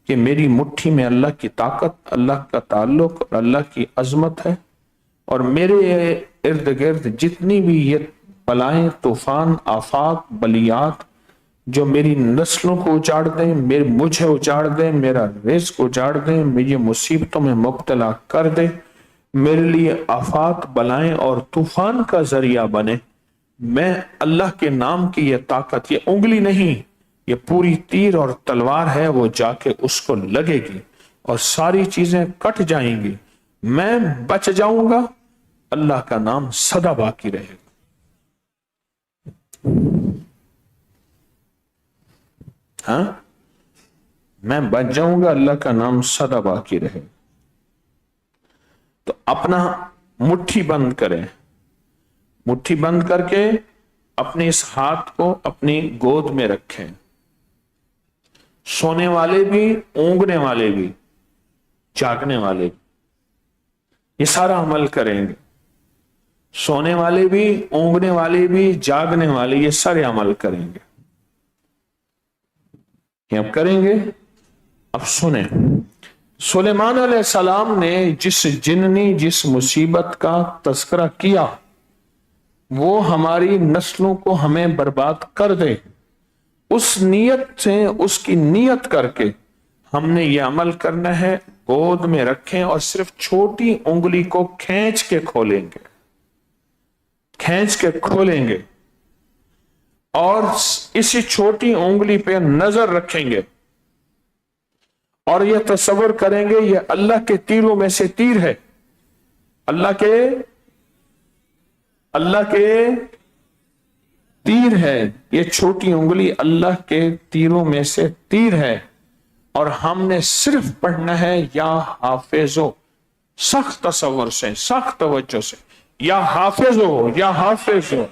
Speaker 1: کہ میری مٹھی میں اللہ کی طاقت، اللہ کا تعلق اور اللہ کی عظمت ہے، اور میرے ارد گرد جتنی بھی یہ بلائیں، طوفان، آفات، بلیات جو میری نسلوں کو اجاڑ دیں، مجھے اجاڑ دیں، میرا رزق اجاڑ دیں، مجھے مصیبتوں میں مبتلا کر دیں، میرے لیے آفات، بلائیں اور طوفان کا ذریعہ بنے، میں اللہ کے نام کی یہ طاقت، یہ انگلی نہیں، یہ پوری تیر اور تلوار ہے، وہ جا کے اس کو لگے گی اور ساری چیزیں کٹ جائیں گی، میں بچ جاؤں گا، اللہ کا نام سدا باقی رہے گا۔ ہاں، میں بچ جاؤں گا، اللہ کا نام سدا باقی رہے گا۔ تو اپنا مٹھی بند کریں، مٹھی بند کر کے اپنے اس ہاتھ کو اپنی گود میں رکھیں، سونے والے بھی، اونگنے والے بھی، جاگنے والے بھی، یہ سارا عمل کریں گے، سونے والے بھی، اونگنے والے بھی، جاگنے والے، یہ سارے عمل کریں گے، یہ اب کریں گے۔ اب سنیں، سلیمان علیہ السلام نے جس مصیبت کا تذکرہ کیا وہ ہماری نسلوں کو ہمیں برباد کر دے، اس نیت سے، اس کی نیت کر کے ہم نے یہ عمل کرنا ہے، گود میں رکھیں اور صرف چھوٹی انگلی کو کھینچ کے کھولیں گے، کھینچ کے کھولیں گے، اور اسی چھوٹی انگلی پہ نظر رکھیں گے، اور یہ تصور کریں گے یہ اللہ کے تیروں میں سے تیر ہے، اللہ کے تیر ہے، یہ چھوٹی انگلی اللہ کے تیروں میں سے تیر ہے، اور ہم نے صرف پڑھنا ہے یا حافظ ہو، سخت تصور سے، سخت توجہ سے، یا حافظ ہو یا حافظ ہو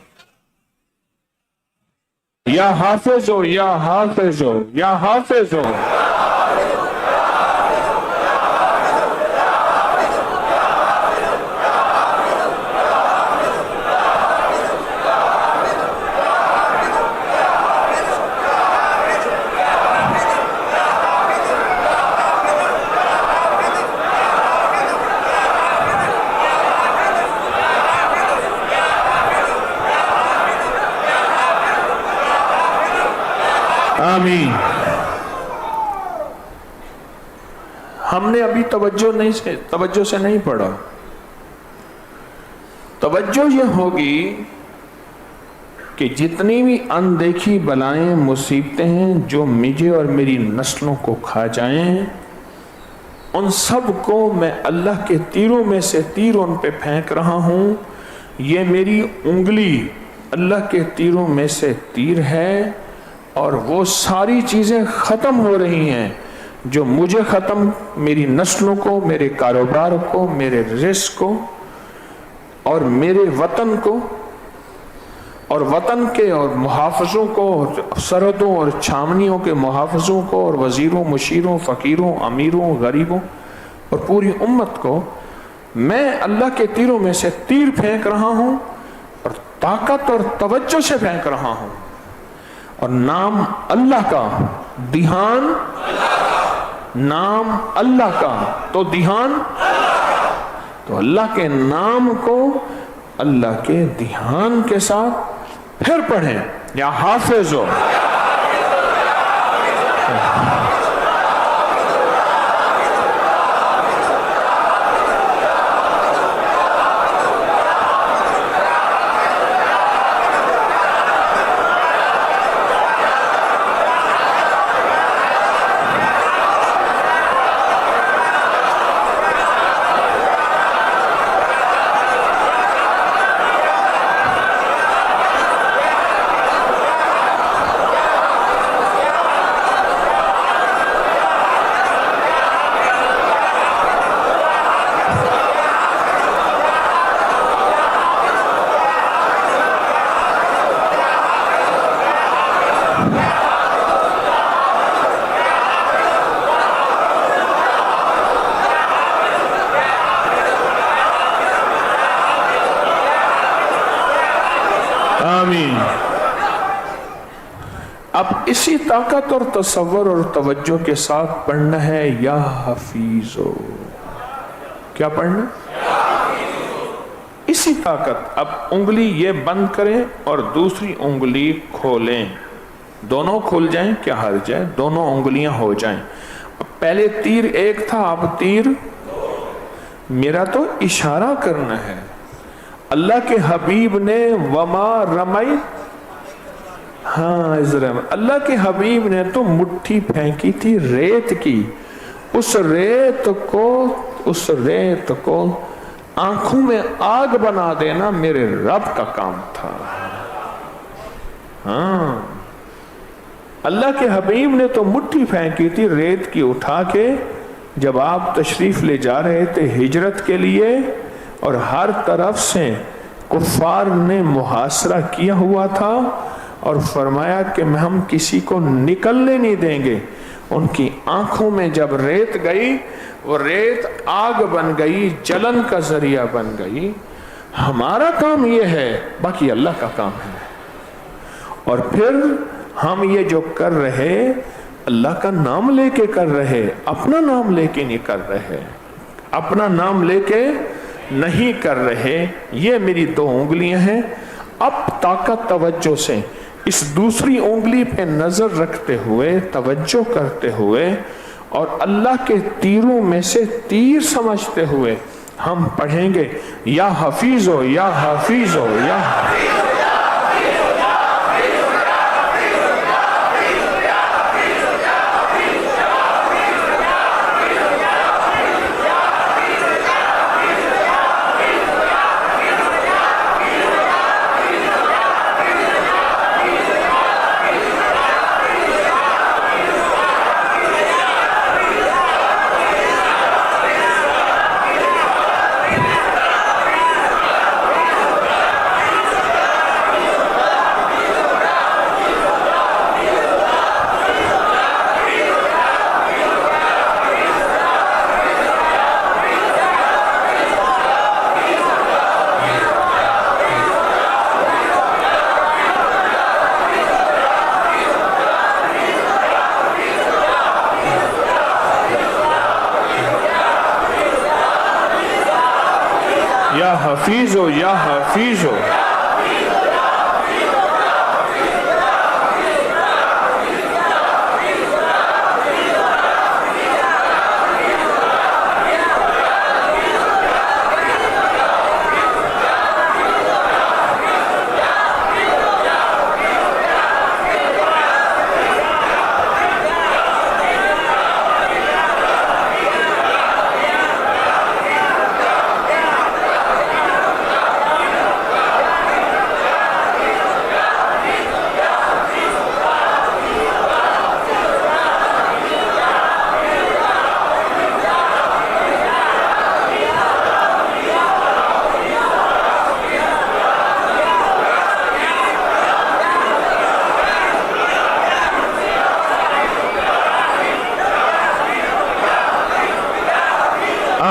Speaker 1: یا حافظ ہو یا حافظ ہو یا حافظ ہو۔ آمین۔ ہم نے ابھی توجہ سے نہیں پڑھا، توجہ یہ ہوگی کہ جتنی بھی اندیکھی بلائیں، مصیبتیں ہیں جو مجھے اور میری نسلوں کو کھا جائیں، ان سب کو میں اللہ کے تیروں میں سے تیر ان پہ پھینک رہا ہوں، یہ میری انگلی اللہ کے تیروں میں سے تیر ہے، اور وہ ساری چیزیں ختم ہو رہی ہیں جو مجھے ختم، میری نسلوں کو، میرے کاروبار کو، میرے رزق کو، اور میرے وطن کو، اور وطن کے اور محافظوں کو، اور سرحدوں اور چھاونیوں کے محافظوں کو، اور وزیروں، مشیروں، فقیروں، امیروں، غریبوں، اور پوری امت کو میں اللہ کے تیروں میں سے تیر پھینک رہا ہوں اور طاقت اور توجہ سے پھینک رہا ہوں، اور نام اللہ کا دھیان، نام اللہ کا تو دھیان، تو اللہ کے نام کو اللہ کے دھیان کے ساتھ پھر پڑھیں، یا حافظ ہو. آمین. اب اسی طاقت اور تصور اور توجہ کے ساتھ پڑھنا ہے یا حفیظو. کیا پڑھنا؟ اسی طاقت. اب انگلی یہ بند کریں اور دوسری انگلی کھولیں، دونوں کھل جائیں، کیا حرج ہے؟ دونوں انگلیاں ہو جائیں. پہلے تیر ایک تھا، اب تیر. میرا تو اشارہ کرنا ہے. اللہ کے حبیب نے وما رمی، ہاں اللہ کے حبیب نے تو مٹھی پھینکی تھی ریت کی، اس ریت کو آنکھوں میں آگ بنا دینا میرے رب کا کام تھا. ہاں اللہ کے حبیب نے تو مٹھی پھینکی تھی ریت کی اٹھا کے، جب آپ تشریف لے جا رہے تھے ہجرت کے لیے، اور ہر طرف سے کفار نے محاصرہ کیا ہوا تھا، اور فرمایا کہ ہم کسی کو نکلنے نہیں دیں گے. ان کی آنکھوں میں جب ریت گئی، وہ ریت آگ بن گئی، جلن کا ذریعہ بن گئی. ہمارا کام یہ ہے، باقی اللہ کا کام ہے. اور پھر ہم یہ جو کر رہے، اللہ کا نام لے کے کر رہے، اپنا نام لے کے نہیں کر رہے، اپنا نام لے کے نہیں کر رہے. یہ میری دو انگلیاں ہیں. اب طاقت توجہ سے اس دوسری انگلی پہ نظر رکھتے ہوئے، توجہ کرتے ہوئے، اور اللہ کے تیروں میں سے تیر سمجھتے ہوئے ہم پڑھیں گے یا حفیظ ہو، یا حفیظ ہو، یا حفیظ ہو، یا حفیظ ہو.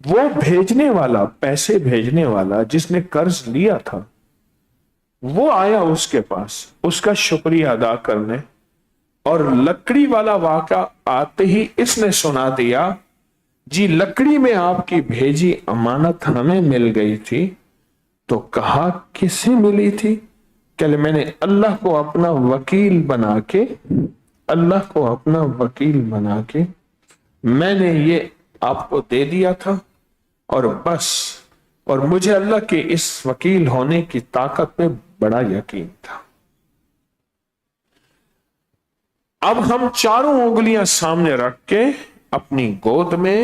Speaker 1: وہ بھیجنے والا، پیسے بھیجنے والا جس نے قرض لیا تھا، وہ آیا اس کے پاس اس کا شکریہ ادا کرنے، اور لکڑی والا واقعہ آتے ہی اس نے سنا دیا، جی لکڑی میں آپ کی بھیجی امانت ہمیں مل گئی تھی۔ تو کہا کس سے ملی تھی؟ کہ میں نے اللہ کو اپنا وکیل بنا کے، اللہ کو اپنا وکیل بنا کے میں نے یہ آپ کو دے دیا تھا، اور بس، اور مجھے اللہ کے اس وکیل ہونے کی طاقت پہ بڑا یقین تھا۔ اب ہم چاروں انگلیاں سامنے رکھ کے اپنی گود میں،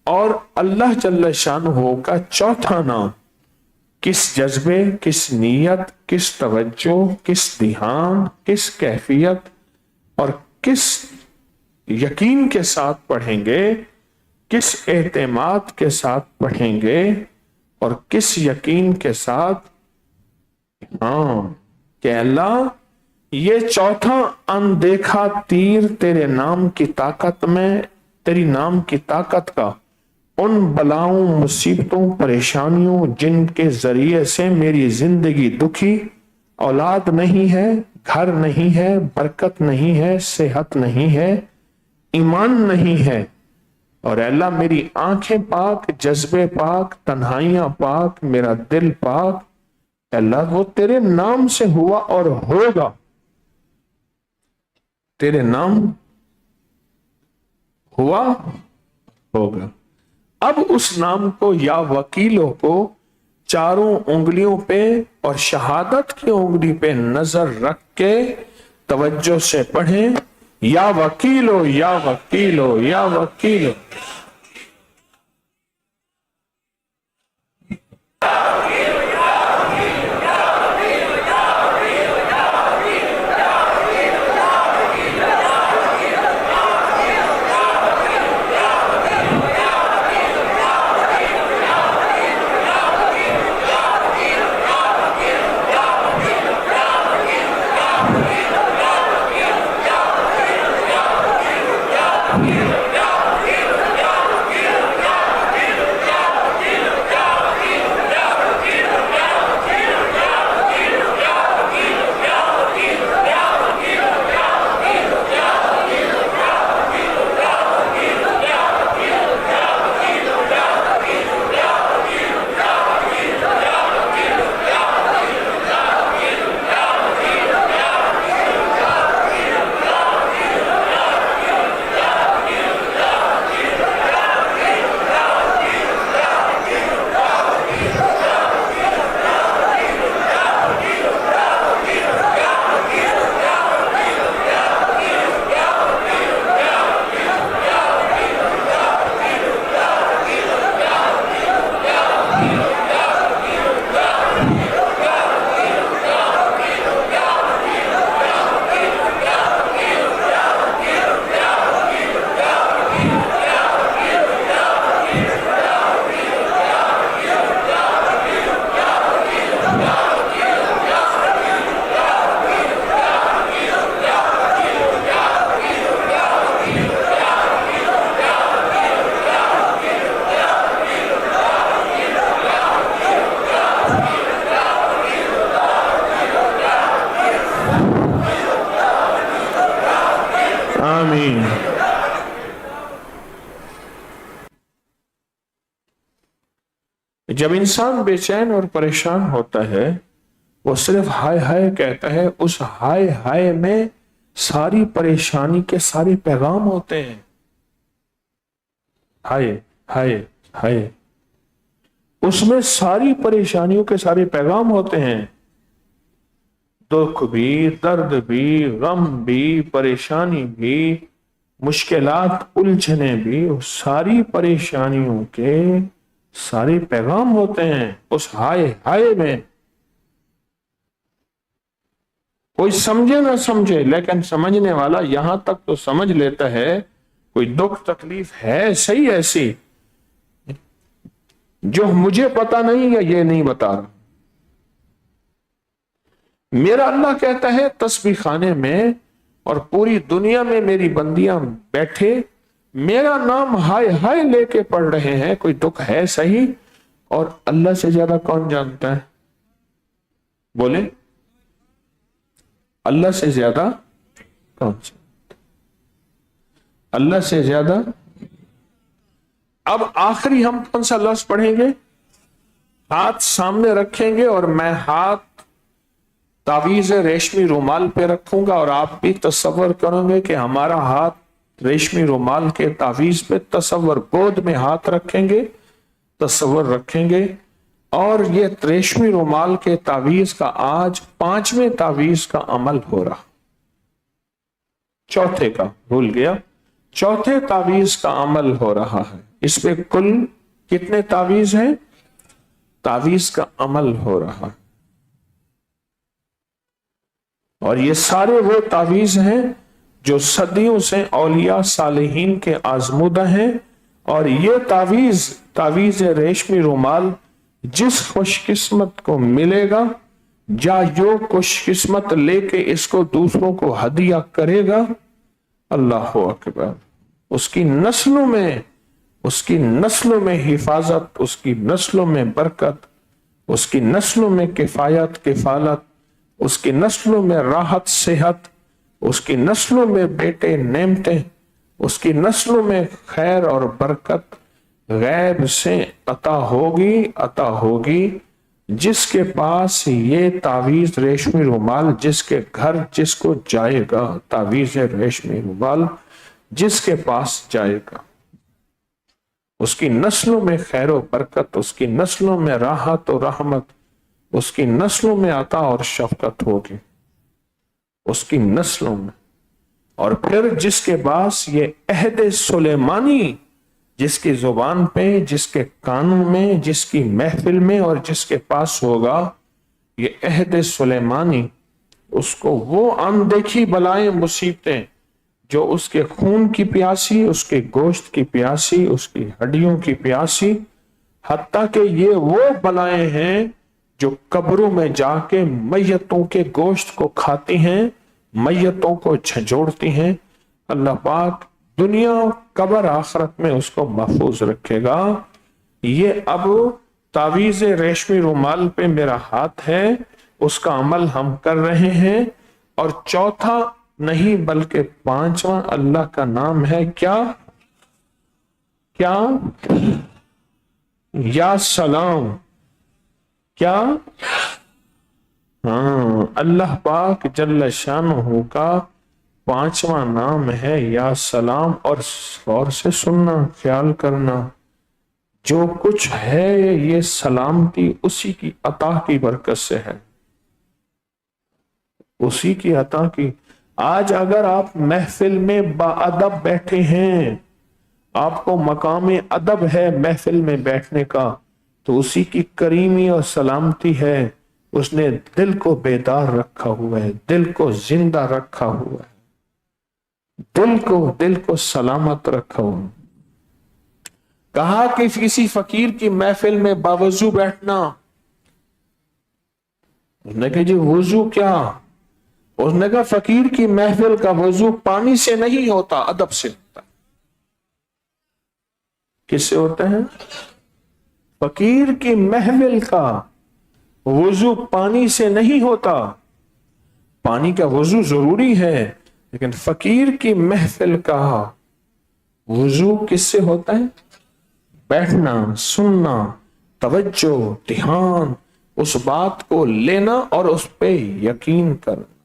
Speaker 1: اور اللہ جل شانہ کا چوتھا نام، کس جذبے، کس نیت، کس توجہ، کس دھیان، کس کیفیت اور کس یقین کے ساتھ پڑھیں گے، کس اعتماد کے ساتھ پڑھیں گے، اور کس یقین کے ساتھ، ہاں کہ اللہ یہ چوتھا اندیکھا تیر تیرے نام کی طاقت میں، تیری نام کی طاقت کا ان بلاؤں، مصیبتوں، پریشانیوں جن کے ذریعے سے میری زندگی دکھی، اولاد نہیں ہے، گھر نہیں ہے، برکت نہیں ہے، صحت نہیں ہے، ایمان نہیں ہے، اور اے اللہ میری آنکھیں پاک، جذبے پاک، تنہائیاں پاک، میرا دل پاک، اے اللہ وہ تیرے نام سے ہوا اور ہوگا، تیرے نام ہوا ہوگا۔ اب اس نام کو یا وکیلوں کو چاروں انگلیوں پہ اور شہادت کی انگلی پہ نظر رکھ کے توجہ سے پڑھیں، یا وکیلو یا وکیلو یا وکیلو۔ آمین۔ جب انسان بے چین اور پریشان ہوتا ہے، وہ صرف ہائے ہائے کہتا ہے، اس ہائے ہائے میں ساری پریشانی کے سارے پیغام ہوتے ہیں۔ ہائے ہائے ہائے، اس میں ساری پریشانیوں کے سارے پیغام ہوتے ہیں، دکھ بھی، درد بھی، غم بھی، پریشانی بھی، مشکلات، الجھنے بھی، ساری پریشانیوں کے سارے پیغام ہوتے ہیں اس ہائے ہائے میں۔ کوئی سمجھے نہ سمجھے، لیکن سمجھنے والا یہاں تک تو سمجھ لیتا ہے، کوئی دکھ تکلیف ہے صحیح ایسی جو مجھے پتا نہیں یا یہ نہیں بتا رہا۔ میرا اللہ کہتا ہے تسبیح خانے میں اور پوری دنیا میں میری بندیاں بیٹھے میرا نام ہائے ہائے لے کے پڑھ رہے ہیں, کوئی دکھ ہے صحیح, اور اللہ سے زیادہ کون جانتا ہے؟ بولے, اللہ سے زیادہ کون سا؟ اللہ سے زیادہ. اب آخری ہم کون سا لفظ پڑھیں گے؟ ہاتھ سامنے رکھیں گے اور میں ہاتھ تعویذ ریشمی رومال پہ رکھوں گا, اور آپ بھی تصور کریں گے کہ ہمارا ہاتھ ریشمی رومال کے تعویذ پہ, تصور گود میں ہاتھ رکھیں گے, تصور رکھیں گے, اور یہ ریشمی رومال کے تعویذ کا آج 5ویں تعویذ کا عمل ہو رہا. چوتھے کا بھول گیا, چوتھے تعویذ کا عمل ہو رہا ہے. اس پہ کل کتنے تعویذ ہیں؟ تعویذ کا عمل ہو رہا ہے. اور یہ سارے وہ تعویذ ہیں جو صدیوں سے اولیاء صالحین کے آزمودہ ہیں. اور یہ تعویذ ریشمی رومال جس خوش قسمت کو ملے گا, یا جو خوش قسمت لے کے اس کو دوسروں کو ہدیہ کرے گا, اللہ اکبر, اس کی نسلوں میں حفاظت, اس کی نسلوں میں برکت, اس کی نسلوں میں کفایت کفالت, اس کی نسلوں میں راحت صحت, اس کی نسلوں میں بیٹے نعمتیں, اس کی نسلوں میں خیر اور برکت غیب سے عطا ہوگی. جس کے پاس یہ تعویذ ریشمی رومال, جس کے گھر جس کو جائے گا تعویذ ریشمی رومال جس کے پاس جائے گا, اس کی نسلوں میں خیر و برکت, اس کی نسلوں میں راحت و رحمت, اس کی نسلوں میں عطا اور شفقت ہوگی, اس کی نسلوں میں. اور پھر جس کے پاس یہ عہد سلیمانی, جس کی زبان پہ, جس کے کانوں میں, جس کی محفل میں, اور جس کے پاس ہوگا یہ عہد سلیمانی, اس کو وہ اندیکھی بلائیں مصیبتیں جو اس کے خون کی پیاسی, اس کے گوشت کی پیاسی, اس کی ہڈیوں کی پیاسی, حتیٰ کہ یہ وہ بلائیں ہیں جو قبروں میں جا کے میتوں کے گوشت کو کھاتی ہیں, میتوں کو جھنجھوڑتی ہیں. اللہ پاک دنیا قبر آخرت میں اس کو محفوظ رکھے گا. یہ اب تعویذ ریشمی رومال پہ میرا ہاتھ ہے, اس کا عمل ہم کر رہے ہیں. اور چوتھا نہیں بلکہ 5واں اللہ کا نام ہے, کیا یا سلام. کیا؟ ہاں, اللہ پاک جل شانہ کا 5واں نام ہے یا سلام. اور غور سے سننا, خیال کرنا, جو کچھ ہے یہ سلامتی اسی کی عطا کی برکت سے ہے, اسی کی عطا کی. آج اگر آپ محفل میں باادب بیٹھے ہیں, آپ کو مقام ادب ہے محفل میں بیٹھنے کا, تو اسی کی کریمی اور سلامتی ہے. اس نے دل کو بیدار رکھا ہوا ہے, دل کو زندہ رکھا ہوا ہے, دل کو سلامت رکھا ہوا ہے. کہا کہ کسی فقیر کی محفل میں باوضو بیٹھنا, اس نے کہا جی وضو کیا؟ اس نے کہا فقیر کی محفل کا وضو پانی سے نہیں ہوتا, ادب سے ہوتا. کس سے ہوتا ہے؟ فقیر کی محفل کا وضو پانی سے نہیں ہوتا. پانی کا وضو ضروری ہے, لیکن فقیر کی محفل کا وضو کس سے ہوتا ہے؟ بیٹھنا, سننا, توجہ, دھیان, اس بات کو لینا اور اس پہ یقین کرنا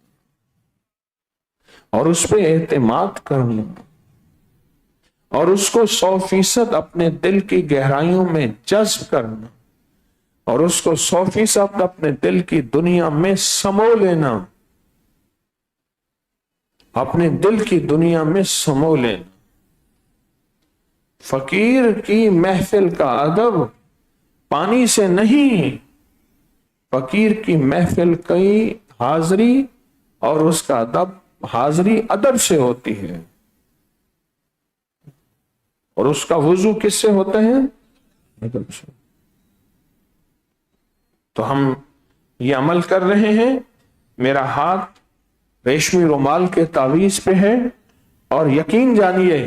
Speaker 1: اور اس پہ اعتماد کرنا اور اس کو 100% اپنے دل کی گہرائیوں میں جذب کرنا اور اس کو 100% اپنے دل کی دنیا میں سمو لینا, اپنے دل کی دنیا میں سمو لینا. فقیر کی محفل کا ادب پانی سے نہیں, فقیر کی محفل کی حاضری اور اس کا ادب, حاضری ادب سے ہوتی ہے, اور اس کا وضو کس سے ہوتا ہے؟ ادب سے. تو ہم یہ عمل کر رہے ہیں. میرا ہاتھ ریشمی رومال کے تعویذ پہ ہے, اور یقین جانیے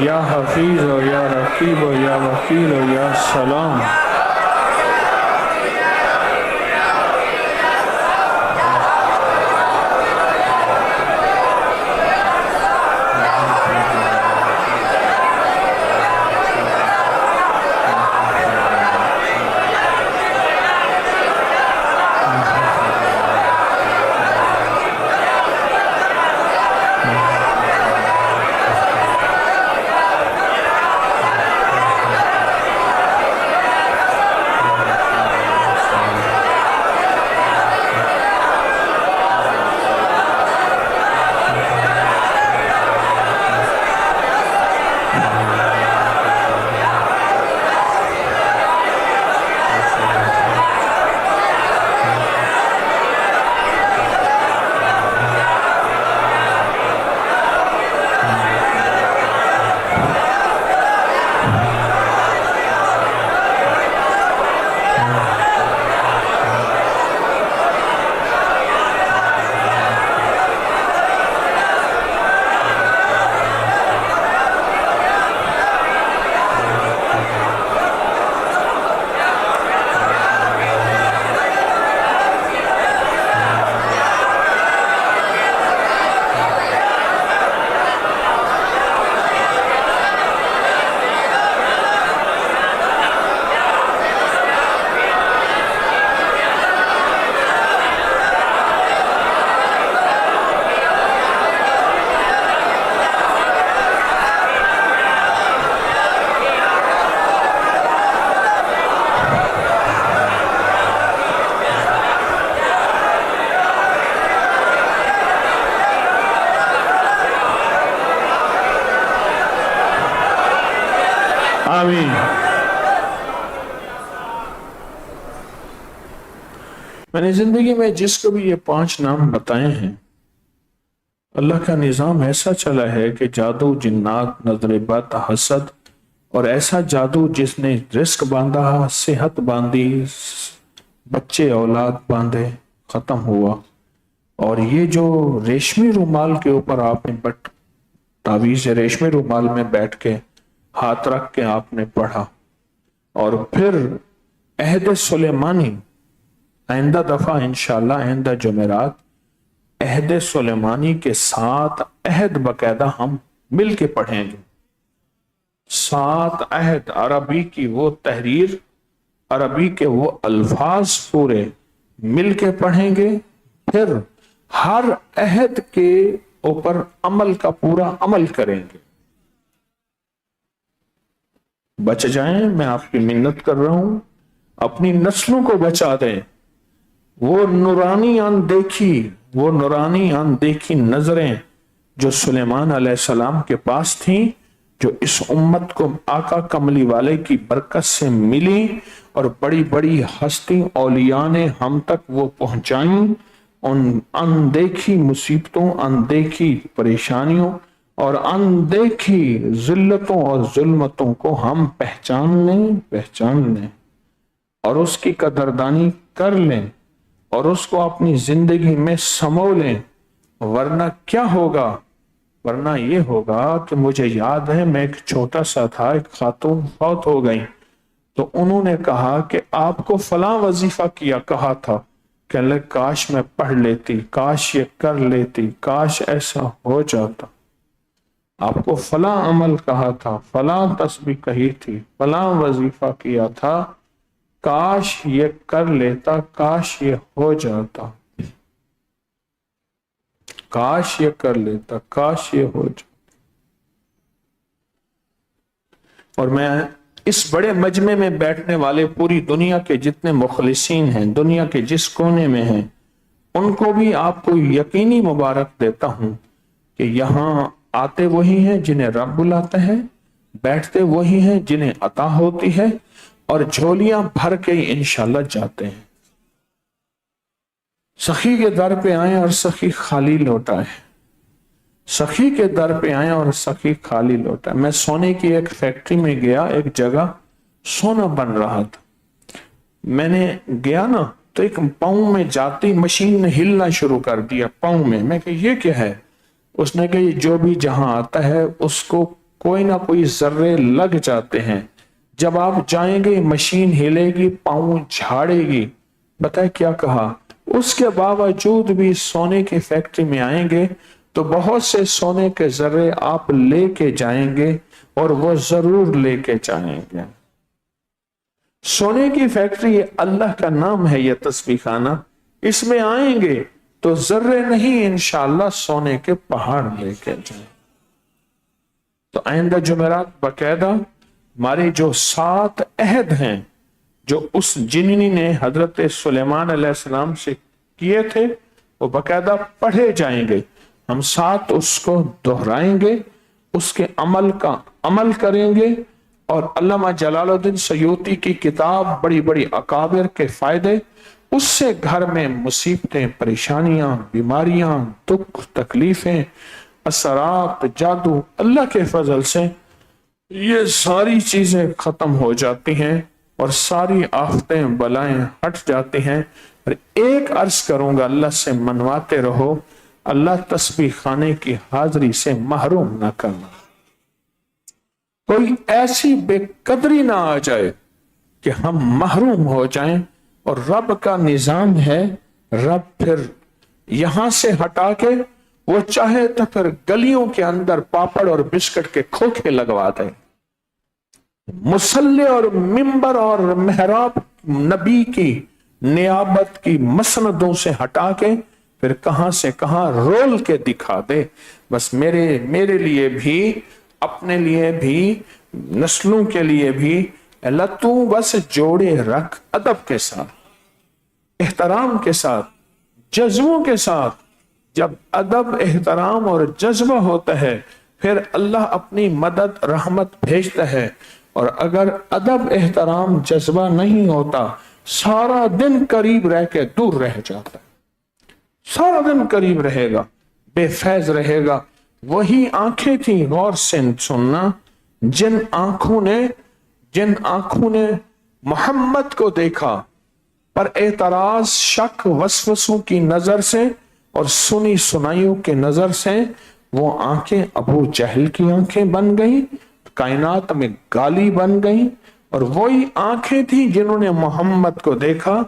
Speaker 1: یا حفیظ و یا رقیب و یا وکیل و یا سلام. آمین. میں نے زندگی میں جس کو بھی یہ 5 نام بتائے ہیں، اللہ کا نظام ایسا چلا ہے کہ جادو، جنات، نظر بد، حسد اور ایسا جادو جس نے رزق باندھا، صحت باندھی، بچے اولاد باندھے، ختم ہوا. اور یہ جو ریشمی رومال کے اوپر آپ نے تعویذ ریشمی رومال میں بیٹھ کے ہاتھ رکھ کے آپ نے پڑھا، اور پھر عہد سلیمانی آئندہ دفعہ انشاءاللہ آئندہ جمعرات عہد سلیمانی کے 7 عہد باقاعدہ ہم مل کے پڑھیں گے. 7 عہد، عربی کی وہ تحریر، عربی کے وہ الفاظ پورے مل کے پڑھیں گے. پھر ہر عہد کے اوپر عمل کا پورا عمل کریں گے. بچ جائیں، میں آپ کی منت کر رہا ہوں، اپنی نسلوں کو بچا دیں. وہ نورانی اندیکھی نظریں جو سلیمان علیہ السلام کے پاس تھیں، جو اس امت کو آقا کملی والے کی برکت سے ملی، اور بڑی بڑی ہستی اولیاء نے ہم تک وہ پہنچائیں. ان اندیکھی مصیبتوں، اندیکھی پریشانیوں اور اندیکھی ذلتوں اور ظلمتوں کو ہم پہچان لیں اور اس کی قدردانی کر لیں اور اس کو اپنی زندگی میں سمو لیں. ورنہ کیا ہوگا؟ ورنہ یہ ہوگا کہ مجھے یاد ہے میں ایک چھوٹا سا تھا، ایک خاتون فوت ہو گئی، تو انہوں نے کہا کہ آپ کو فلاں وظیفہ کہا تھا، کہ اللہ کاش میں پڑھ لیتی، کاش یہ کر لیتی، کاش ایسا ہو جاتا. آپ کو فلاں عمل کہا تھا، فلاں تسبیح کہی تھی، فلاں وظیفہ کیا تھا، کاش یہ کر لیتا، کاش یہ ہو جاتا، کاش یہ کر لیتا، کاش یہ ہو جاتا. اور میں اس بڑے مجمع میں بیٹھنے والے پوری دنیا کے جتنے مخلصین ہیں، دنیا کے جس کونے میں ہیں، ان کو بھی آپ کو یقینی مبارک دیتا ہوں کہ یہاں آتے وہی ہیں جنہیں رب بلاتا ہے، بیٹھتے وہی ہیں جنہیں عطا ہوتی ہے، اور جھولیاں بھر کے انشاءاللہ جاتے ہیں. سخی کے در پہ آئیں اور سخی خالی لوٹائیں. سخی کے در پہ آئیں اور سخی خالی لوٹائیں. میں سونے کی ایک فیکٹری میں گیا، ایک جگہ سونا بن رہا تھا. میں نے گیا نا تو ایک پاؤں میں جاتی مشین نے ہلنا شروع کر دیا پاؤں میں. میں کہ یہ کیا ہے؟ اس نے کہ جو بھی جہاں آتا ہے اس کو کوئی نہ کوئی ذرے لگ جاتے ہیں. جب آپ جائیں گے مشین ہلے گی، پاؤں جھاڑے گی. بتائے کیا کہا؟ اس کے باوجود بھی سونے کی فیکٹری میں آئیں گے تو بہت سے سونے کے ذرے آپ لے کے جائیں گے، اور وہ ضرور لے کے جائیں گے. سونے کی فیکٹری یہ اللہ کا نام ہے، یہ تسبیح خانہ. اس میں آئیں گے تو ذرے نہیں، انشاءاللہ سونے کے پہاڑ لے کے جائیں. تو آئندہ جمعرات باقاعدہ ہمارے جو 7 عہد ہیں جو اس جنی نے حضرت سلیمان علیہ السلام سے کیے تھے، وہ باقاعدہ پڑھے جائیں گے. ہم 7 اس کو دہرائیں گے، اس کے عمل کا عمل کریں گے. اور علامہ جلال الدین سیوطی کی کتاب بڑی بڑی اکابر کے فائدے، اس سے گھر میں مصیبتیں، پریشانیاں، بیماریاں، دکھ، تکلیفیں، اثرات، جادو، اللہ کے فضل سے یہ ساری چیزیں ختم ہو جاتی ہیں اور ساری آفتیں بلائیں ہٹ جاتی ہیں. اور ایک عرض کروں گا، اللہ سے منواتے رہو، اللہ تسبیح خانے کی حاضری سے محروم نہ کرنا. کوئی ایسی بے قدری نہ آ جائے کہ ہم محروم ہو جائیں. اور رب کا نظام ہے، رب پھر یہاں سے ہٹا کے وہ چاہے تو پھر گلیوں کے اندر پاپڑ اور بسکٹ کے کھوکھے لگوا دے. مصلی اور ممبر اور محراب نبی کی نیابت کی مسندوں سے ہٹا کے پھر کہاں سے کہاں رول کے دکھا دے. بس میرے لیے بھی، اپنے لیے بھی، نسلوں کے لیے بھی اللہ تو بس جوڑے رکھ، ادب کے ساتھ، احترام کے ساتھ، جذبوں کے ساتھ. جب ادب، احترام اور جذبہ ہوتا ہے پھر اللہ اپنی مدد، رحمت بھیجتا ہے. اور اگر ادب، احترام، جذبہ نہیں ہوتا، سارا دن قریب رہ کے دور رہ جاتا ہے. سارا دن قریب رہے گا، بے فیض رہے گا. وہی آنکھیں تھیں، غور سے سننا، جن آنکھوں نے محمد کو دیکھا پر اعتراض، شک، وسوسوں کی نظر سے اور سنی سنائیوں کے نظر سے وہ آنکھیں ابو جہل کی آنکھیں بن گئیں، کائنات میں گالی بن گئیں. اور وہی آنکھیں تھیں جنہوں نے محمد کو دیکھا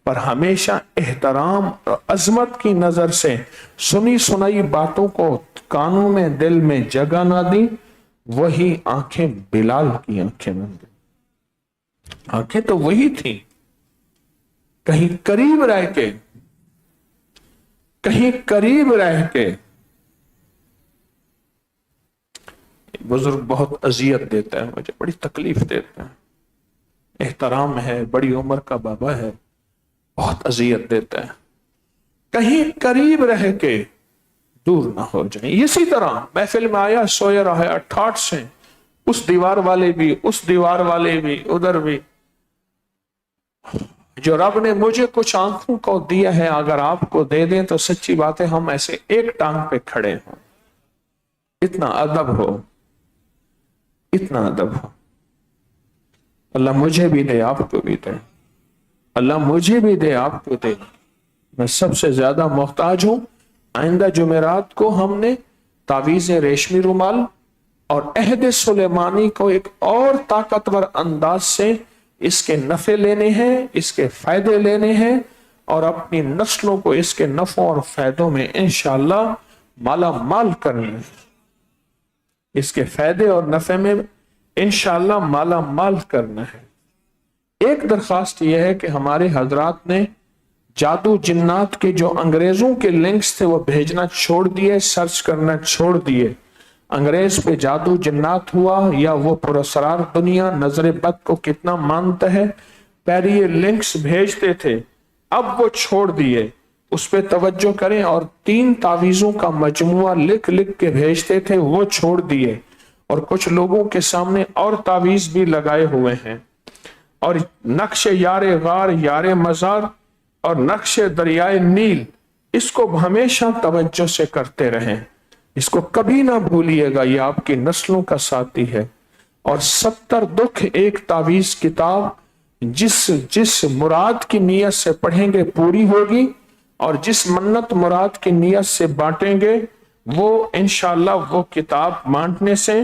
Speaker 1: پر ہمیشہ احترام اور عظمت کی نظر سے سنی سنائی باتوں کو کانوں میں، دل میں جگہ نہ دی. وہی آنکھیں بلال کی آنکھیں بن گئی. آنکھیں تو وہی تھیں. کہیں قریب رہ کے بزرگ بہت اذیت دیتا ہے، مجھے بڑی تکلیف دیتا ہے. احترام ہے، بڑی عمر کا بابا ہے، بہت اذیت دیتا ہے. کہیں قریب رہ کے دور نہ ہو جائیں. اسی طرح محفل میں آیا، سویا رہا ہے، ٹھاٹ سے اس دیوار والے بھی، اس دیوار والے بھی، ادھر بھی. جو رب نے مجھے کچھ آنکھوں کو دیا ہے اگر آپ کو دے دیں تو سچی بات ہے ہم ایسے ایک ٹانگ پہ کھڑے ہوں. اتنا ادب ہو، اتنا ادب ہو. اللہ مجھے بھی دے، آپ کو بھی دے. اللہ مجھے بھی دے، آپ کو دے. میں سب سے زیادہ محتاج ہوں. آئندہ جمعرات کو ہم نے تعویذ ریشمی رومال اور عہد سلیمانی کو ایک اور طاقتور انداز سے اس کے نفع لینے ہیں، اس کے فائدے لینے ہیں اور اپنی نسلوں کو اس کے نفع اور فائدوں میں انشاءاللہ مالا مال کرنا ہے. اس کے فائدے اور نفع میں انشاءاللہ مالا مال کرنا ہے. ایک درخواست یہ ہے کہ ہمارے حضرات نے جادو جنات کے جو انگریزوں کے لنکس تھے وہ بھیجنا چھوڑ دیے، سرچ کرنا چھوڑ دیے. انگریز پہ جادو جنات ہوا یا وہ پراسرار دنیا نظر بد کو کتنا مانتا ہے، پہلے یہ لنکس بھیجتے تھے، اب وہ چھوڑ دیے. اس پہ توجہ کریں. اور 3 تعویذوں کا مجموعہ لکھ کے بھیجتے تھے، وہ چھوڑ دیے. اور کچھ لوگوں کے سامنے اور تعویذ بھی لگائے ہوئے ہیں. اور نقش یار غار، یار مزار اور نقش دریائے نیل، اس کو ہمیشہ توجہ سے کرتے رہیں. اس کو کبھی نہ بھولیے گا، یہ آپ کی نسلوں کا ساتھی ہے. اور 70 دکھ ایک تعویذ کتاب جس مراد کی نیت سے پڑھیں گے پوری ہوگی، اور جس منت مراد کی نیت سے بانٹیں گے وہ انشاءاللہ وہ کتاب بانٹنے سے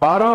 Speaker 1: 12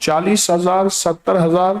Speaker 1: 40,000, 70,000,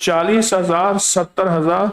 Speaker 1: 40,000, 70,000,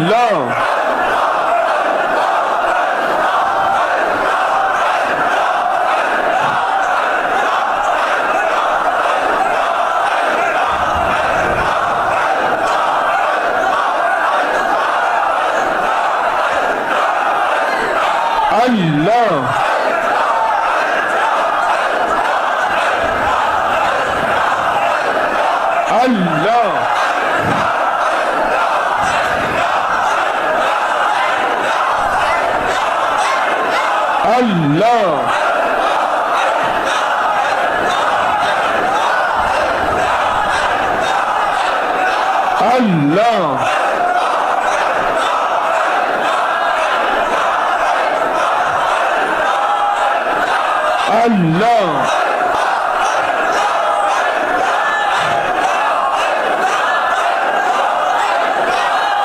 Speaker 1: اللہ اللہ اللہ اللہ اللہ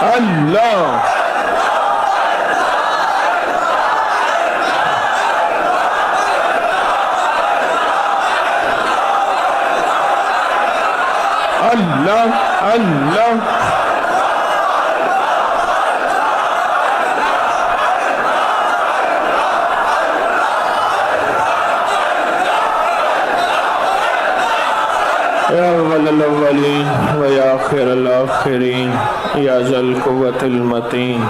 Speaker 1: اللہ اللہ اللہ اللہ یا اول الاولین و یا آخر الاخرین یا ذا القوة المتین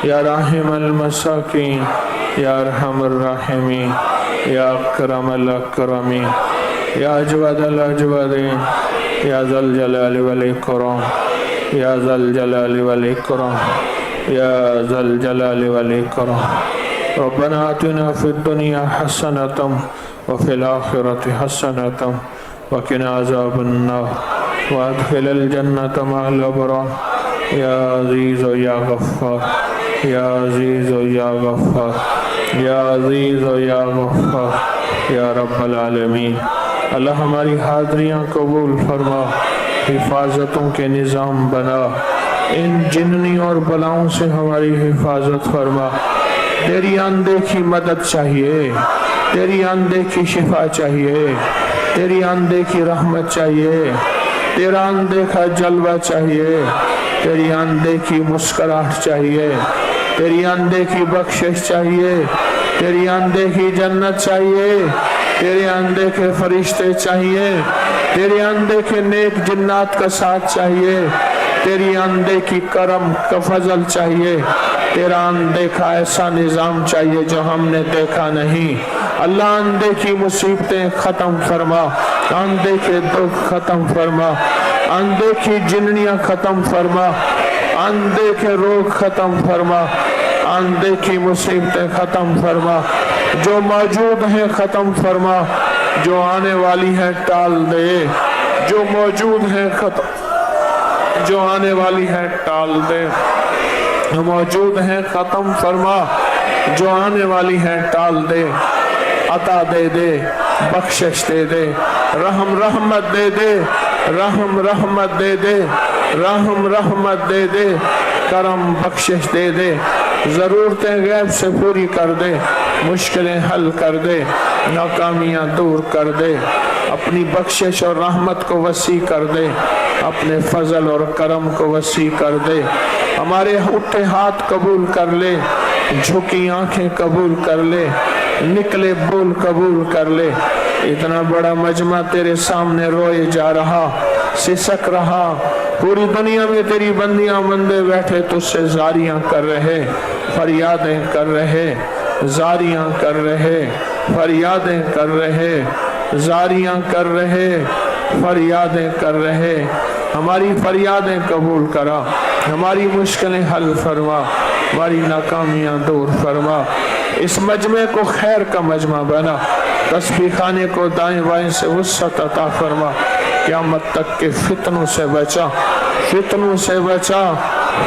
Speaker 1: یا راحم المساکین یا ارحم الراحمین یا اکرم الاکرمین یا اجود الاجودین یا ذا الجلال والاکرام یا ذا الجلال والاکرام یا ذا الجلال والاکرام ربنا آتنا فی الدنیا حسنة وفی الآخرة حسنة وقنا عذاب النار وادخل الجنة مع الأبرار یا عزیز و یا غفار یا عزیز و یا غفار یا عزیز و یا غفار یا رب العالمین اللہ ہماری حاضریاں قبول فرما، حفاظتوں کے نظام بنا، ان جننی اور بلاؤں سے ہماری حفاظت فرما۔ تیری اندیکھی مدد چاہیے، تیری اندیکھی شفا چاہیے، تیری اندیکھی رحمت چاہیے، تیرا اندیکھا جلوہ چاہیے، تیری اندیکھی مسکراہٹ چاہیے، تیری اندیکھی بخشش چاہیے، تیری اندیکھی جنت چاہیے، تیرے اندیکھے فرشتے چاہیے، تیرے اندیکھے نیک جنات کا ساتھ چاہیے، تیری اندیکھی کرم کا فضل چاہیے، تیرا اندیکھا ایسا نظام چاہیے جو ہم نے دیکھا نہیں۔ اللہ اندیکھی مصیبتیں ختم فرما، اندیکھے دکھ ختم فرما، اندیکھی جننیاں ختم فرما، اندیکھے روگ ختم فرما، اندیکھی مصیبتیں ختم فرما، جو موجود ہیں ختم فرما، جو آنے والی ہیں ٹال دے، جو موجود ہیں ختم، جو آنے والی ہیں ٹال دے، جو موجود ہیں ختم فرما، جو آنے والی ہیں ٹال دے، عطا دے دے، بخشش دے دے، رحم رحمت دے دے، رحم رحمت دے دے، رحم رحمت دے دے، کرم بخشش دے دے، ضرورتیں غیب سے پوری کر دے، مشکلیں حل کر دے، ناکامیاں دور کر دے، اپنی بخشش اور رحمت کو وسیع کر دے، اپنے فضل اور کرم کو وسیع کر دے، ہمارے اٹھے ہاتھ قبول کر لے، جھکی آنکھیں قبول کر لے، نکلے بول قبول کر لے۔ اتنا بڑا مجمع تیرے سامنے روئے جا رہا، سسک رہا، پوری دنیا میں تیری بندیاں بندے بیٹھے تجھ سے زاریاں کر رہے، فریادیں کر رہے، زاریاں کر رہے، فریادیں کر رہے، زاریاں کر رہے، فریادیں کر رہے۔ ہماری فریادیں قبول کرا، ہماری مشکلیں حل فرما، ہماری ناکامیاں دور فرما، اس مجمع کو خیر کا مجمع بنا، تسبیح خانے کو دائیں بائیں سے وسعت عطا فرما، قیامت تک کے فتنوں سے بچا، فتنوں سے بچا،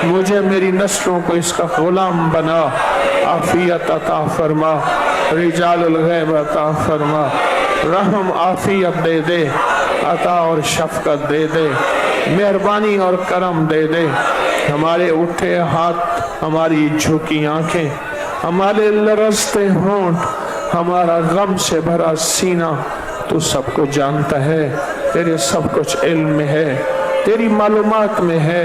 Speaker 1: مجھے میری نسلوں کو اس کا غلام بنا، عافیت عطا فرما، رجال الغیب عطا فرما، رحم عافیت دے دے، عطا اور شفقت دے دے، مہربانی اور کرم دے دے، ہمارے اٹھے ہاتھ، ہماری جھکی آنکھیں، ہمارے لرزتے ہونٹ، ہمارا غم سے بھرا سینہ، تو سب کو جانتا ہے، تیرے سب کچھ علم میں ہے، تیری معلومات میں ہے،